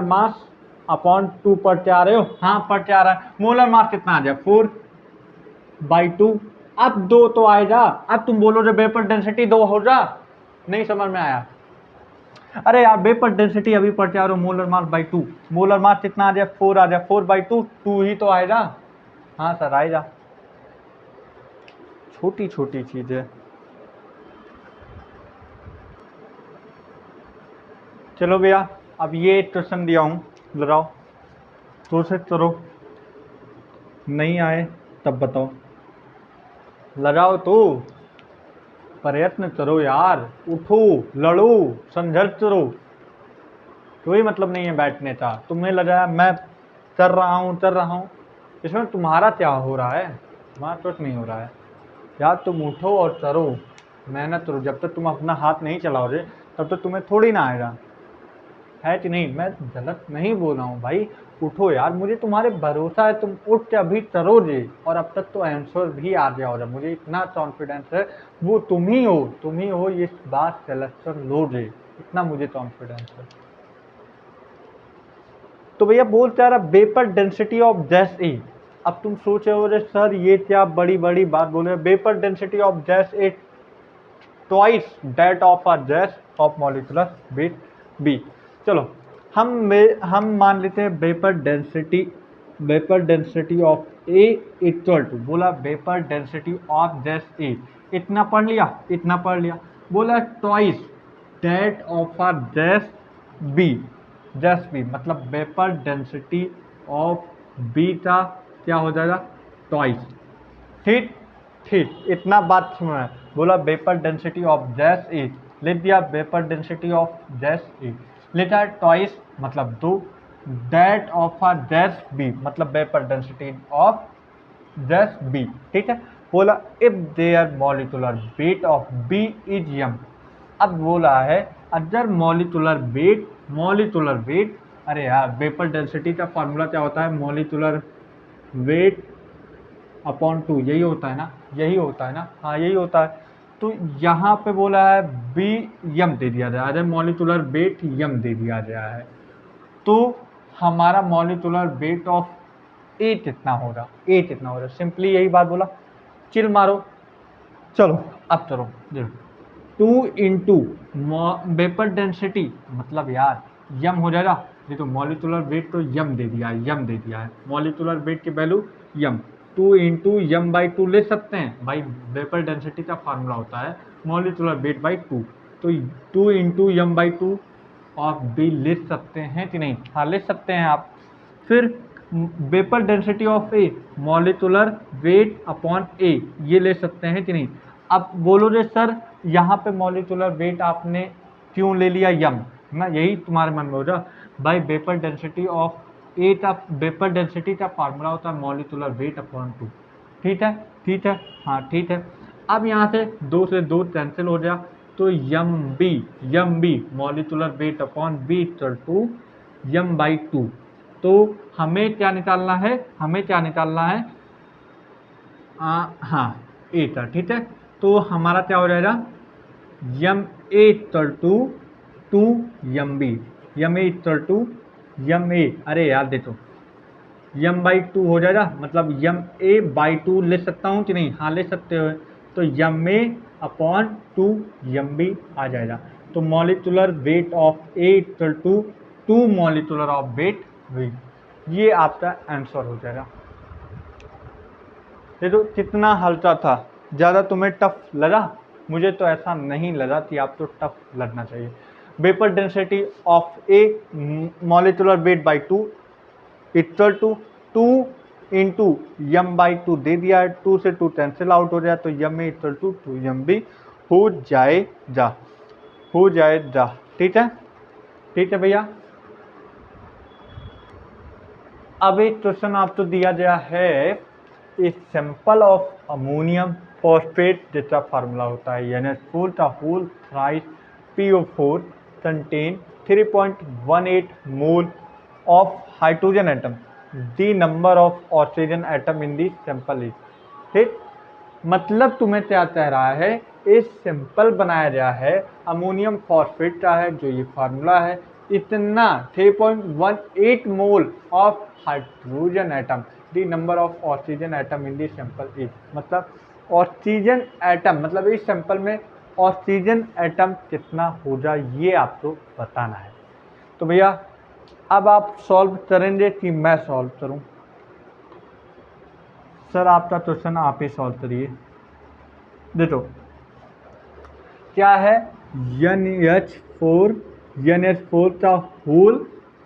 मास अपॉन 2 पढ़ते आ रहे हो, हाँ पढ़ते आ रहा है। मोलर मास कितना आ जाए 4/2, अब 2 तो आएगा, अब तुम बोलो जो वेपर डेंसिटी 2 हो जा, नहीं समझ में आया। अरे यार वेपर डेंसिटी अभी पढ़ते आ रहे हो, molar mass by 2, molar mass कितना आ जाए 4 आ जाए, 4/2, 2 ही तो आएगा, हाँ सर आएगा, छोटी छोटी चीजें। चलो भैया, अब ये क्वेश्चन दिया हूँ, लगाओ, कोशिश करो, नहीं आए तब बताओ, लगाओ तो, प्रयत्न करो यार, उठो, लड़ो, संघर्ष करो, कोई मतलब नहीं है बैठने का, तुम्हें लगा मैं कर रहा हूँ, इसमें तुम्हारा क्या हो रहा है, तुम्हारा कुछ नहीं हो रहा है यार, तुम उठो और करो, मेहनत करो, जब तक तुम अपना हाथ नहीं चलाओगे तब तक तुम्हें थोड़ी ना आएगा, है कि नहीं, मैं गलत नहीं बोल रहा हूँ भाई, उठो यार, मुझे तुम्हारे भरोसा है, तुम उठ के अभी करोगे, और अब तक तो आंसर भी आ गया होगा, मुझे इतना कॉन्फिडेंस है, वो तुम ही हो इस बात सेलेक्शन लोगे, इतना मुझे कॉन्फिडेंस है। तो भैया बोल क्या रहा, वेपर डेंसिटी ऑफ गैस ए, अब तुम सोच रहे हो सर ये क्या बड़ी बड़ी बात बोल रहे, vapour density of gas A twice that of a gas of molecular weight B. चलो हम मान लेते हैं vapour density vapour density of A equal to, बोला vapour density of gas A, इतना पढ़ लिया, इतना पढ़ लिया। बोला twice that of a gas B, gas B मतलब वेपर डेंसिटी ऑफ बी का क्या हो जाएगा, ट्वाइस। ठीक ठीक, इतना बात सुना है। बोला vapour density of gas A, लिख दिया vapour density of gas A, लिखा है ट्वाइस मतलब दो, that of a gas B मतलब vapour density of gas B. ठीक है। बोला if there molecular weight of B is M, अब बोला है अगर मॉलिक्यूलर वेट, अरे यार वेपर डेंसिटी का फॉर्मूला क्या होता है, मॉलिक्यूलर वेट अपॉन टू, यही होता है ना, यही होता है ना, हाँ यही होता है। तो यहाँ पे बोला है बी यम दे दिया जाए, मॉलिक्यूलर वेट यम दे दिया गया है, तो हमारा मॉलिक्यूलर वेट ऑफ ए कितना होगा, ए कितना होगा, सिंपली यही बात बोला। चिल मारो, चलो अब चलो देखो, 2 इंटू वेपर डेंसिटी मतलब यार यम हो जाएगा, ये तो मॉलिक्यूलर वेट तो यम दे दिया है, यम दे दिया है, मॉलिक्यूलर वेट की value M, 2 into M by two ले सकते हैं भाई, वेपर डेंसिटी का फार्मूला होता है मॉलिक्यूलर वेट बाई टू, तो 2 इंटू यम बाई टू आप भी ले सकते हैं कि नहीं, हाँ ले सकते हैं आप। फिर vapour density of A molecular weight upon A, ये ले सकते हैं कि नहीं। अब बोलोगे सर यहाँ पे मॉलिक्यूलर वेट आपने क्यों ले लिया यम ना, यही तुम्हारे मन में हो रहा भाई, वेपर डेंसिटी ऑफ ए का, वेपर डेंसिटी का फार्मूला होता है मॉलिक्यूलर वेट अपॉन टू। ठीक है, ठीक है, हाँ ठीक है। अब यहाँ से दो कैंसिल हो गया, तो M B molecular weight upon B equal to M by two, तो हमें क्या निकालना है, हमें क्या निकालना है, हाँ ए का, ठीक है। तो हमारा क्या हो जाएगा, M A equal to two M B, M A equal to M A, अरे यार देखो यम बाई टू हो जाएगा, मतलब यम ए बाई टू ले सकता हूँ कि नहीं, हाँ ले सकते हो, तो M A upon two M B आ जाएगा, तो molecular weight of A equal to two molecular of weight B, ये आपका आंसर हो जाएगा। देखो कितना हल्का था, ज़्यादा तुम्हें टफ लगा, मुझे तो ऐसा नहीं लगा कि आप तो टफ लगना चाहिए। Vapour density of A molecular weight by two equal to two into M by to दे दिया है, टू से टू कैंसिल आउट हो जाए, तो M A equal to two M B हो जाएगा, हो जाएगा। ठीक है, ठीक है भैया। अब एक क्वेश्चन आपको दिया गया है, एक सैंपल ऑफ अमोनियम फॉस्फेट जिसका फार्मूला होता है NH4 का whole thrice PO4 contain 3.18 mole of hydrogen atom, the number of oxygen atom in the sample is. ठीक, मतलब तुम्हें क्या कह रहा है, इस सैंपल बनाया गया है अमोनियम फॉस्फेट का है, जो ये फार्मूला है, इतना 3.18 mole of hydrogen atom, the number of oxygen atom in the sample is, मतलब ऑक्सीजन एटम मतलब इस सैंपल में ऑक्सीजन एटम कितना होगा, ये आपको बताना है। तो भैया अब आप सॉल्व करेंगे कि मैं सॉल्व करूं, सर आपका क्वेश्चन आप ही सॉल्व करिए। देखो क्या है, NH4 का होल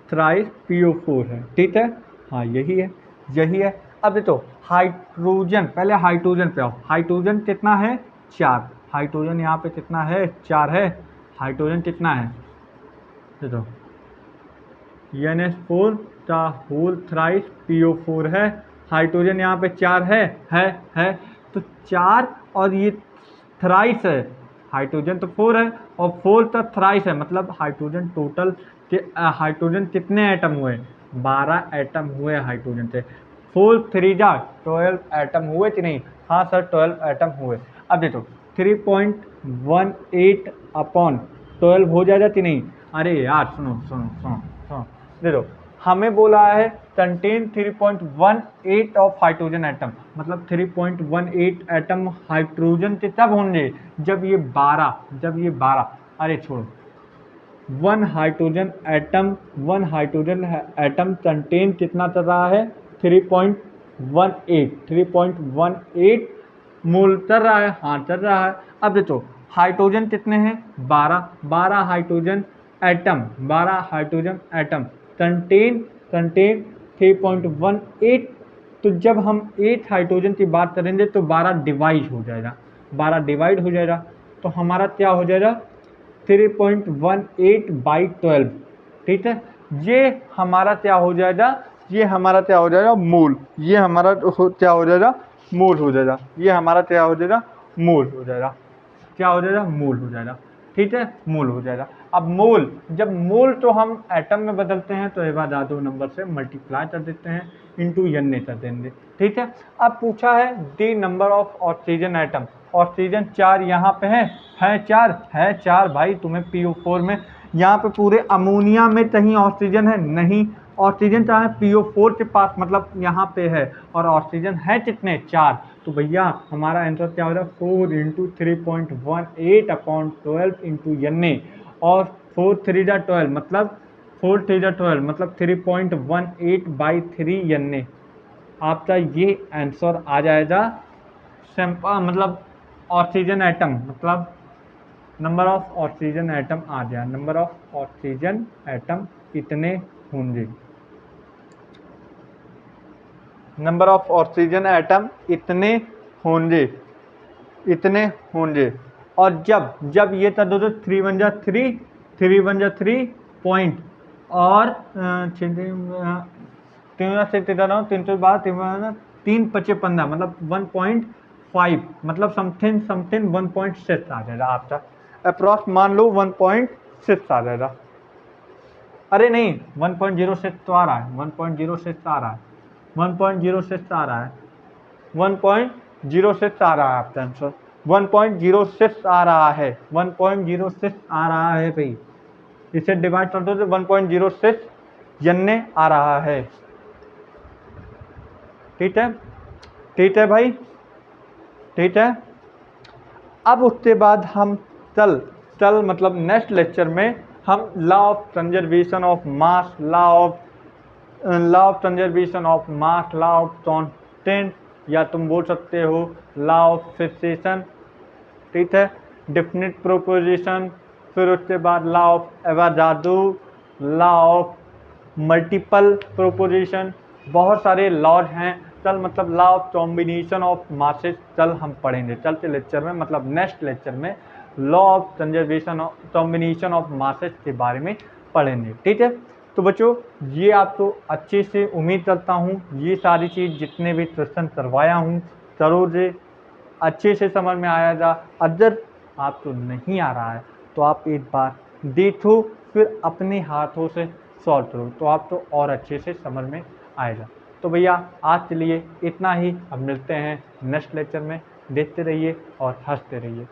थ्राइस PO4 है, ठीक है, हाँ यही है, यही है। अब देखो हाइड्रोजन, पहले हाइड्रोजन पे आओ, हाइड्रोजन कितना है, 4, हाइड्रोजन यहाँ पे कितना है, 4 है, हाइड्रोजन कितना है, देखो NH4 का होल थ्राइस PO4 है, हाइड्रोजन यहाँ पे 4 है, तो 4 और ये थ्राइस है, हाइड्रोजन तो 4 है और 4 का थ्राइस है, मतलब हाइड्रोजन टोटल के हाइड्रोजन कितने एटम हुए, 12 एटम हुए हाइड्रोजन से, 4 3 जा 12 एटम हुए कि नहीं, हाँ सर 12 एटम हुए। अब देखो 3.18 अपॉन 12 हो जाएगा कि नहीं, अरे यार सुनो सुनो सुनो सुनो, देखो हमें बोला है कंटेन 3.18 ऑफ हाइड्रोजन एटम, मतलब 3.18 एटम हाइड्रोजन के तब होंगे जब ये 12, अरे छोड़ो, वन हाइड्रोजन एटम कंटेन कितना कर रहा है, 3.18 मोल चल रहा है, हाँ चल रहा है। अब देखो हाइड्रोजन कितने हैं, 12 hydrogen atom, 12 hydrogen atom contain 3.18। तो जब हम 8 हाइड्रोजन की बात करेंगे तो 12 डिवाइड हो जाएगा, 12 डिवाइड हो जाएगा, तो हमारा क्या हो जाएगा 3.18/12। ठीक है, ये हमारा क्या हो जाएगा, ये हमारा क्या हो जाएगा मोल, ये हमारा क्या हो जाएगा मोल हो जाएगा, ये हमारा क्या हो जाएगा मोल हो जाएगा, क्या हो जाएगा मोल हो जाएगा। ठीक है, मोल हो जाएगा। अब मोल, जब मोल तो हम एटम में बदलते हैं तो एक बार 2 नंबर से मल्टीप्लाई कर देते हैं, इंटू एन कर देंगे। ठीक है, अब पूछा है the number of oxygen atom, oxygen 4 यहाँ पे है 4 है 4 भाई, तुम्हें PO4 में यहाँ पे पूरे अमोनिया में कहीं ऑक्सीजन है नहीं, ऑक्सीजन चाहे PO4 के पास मतलब यहाँ पे है, और ऑक्सीजन है कितने 4, तो भैया हमारा आंसर क्या हो रहा है 4 × 3.18/12 इंटू एन, और 4 3 12 मतलब 4 3 12 मतलब 3.18/3 एन। आपका ये आंसर आ जाएगा मतलब ऑक्सीजन एटम, मतलब नंबर ऑफ ऑक्सीजन एटम आ गया, नंबर ऑफ ऑक्सीजन एटम कितने होंगे, नंबर ऑफ ऑक्सीजन एटम इतने होंगे, इतने होंगे। और जब ये कर दो तो 3 1 जा 3, 3 1 जा 3 पॉइंट, और 3 से 3 5 15 मतलब 1.5 मतलब समथिंग 1.6 आ जाएगा आपका, अप्रॉक्स मान लो 1.6 आ जाएगा। अरे नहीं 1.06 तो आ रहा है, 1.06 आ रहा है, 1.06 आ रहा है, 1.06 आ रहा है आपका आंसर, 1.06 आ रहा है, 1.06 आ रहा है भाई, इसे डिवाइड कर दो तो 1.06 जन्ने आ रहा है। ठीक है, ठीक है भाई, ठीक है। अब उसके बाद हम चल मतलब नेक्स्ट लेक्चर में हम law of conservation of mass, law of conservation of mass, law of constant, या तुम बोल सकते हो लॉ ऑफ फिक्सेशन, ठीक है, डेफिनिट प्रोपोजिशन, फिर उसके बाद law of Avogadro, law of multiple proposition, बहुत सारे लॉज हैं। चल मतलब law of combination of masses चल हम पढ़ेंगे चलते लेक्चर में, मतलब नेक्स्ट लेक्चर में law of conservation of combination of masses के बारे में पढ़ेंगे। ठीक है, तो बच्चों ये आपको अच्छे से उम्मीद करता हूँ ये सारी चीज़ जितने भी क्वेश्चन करवाया हूँ जरूर अच्छे से समझ में आएगा। अगर आपको नहीं आ रहा है तो आप एक बार देखो, फिर अपने हाथों से सॉल्व करो तो आपको और अच्छे से समझ में आएगा। तो भैया आज के लिए इतना ही, अब मिलते हैं नेक्स्ट लेक्चर में, देखते रहिए और हंसते रहिए।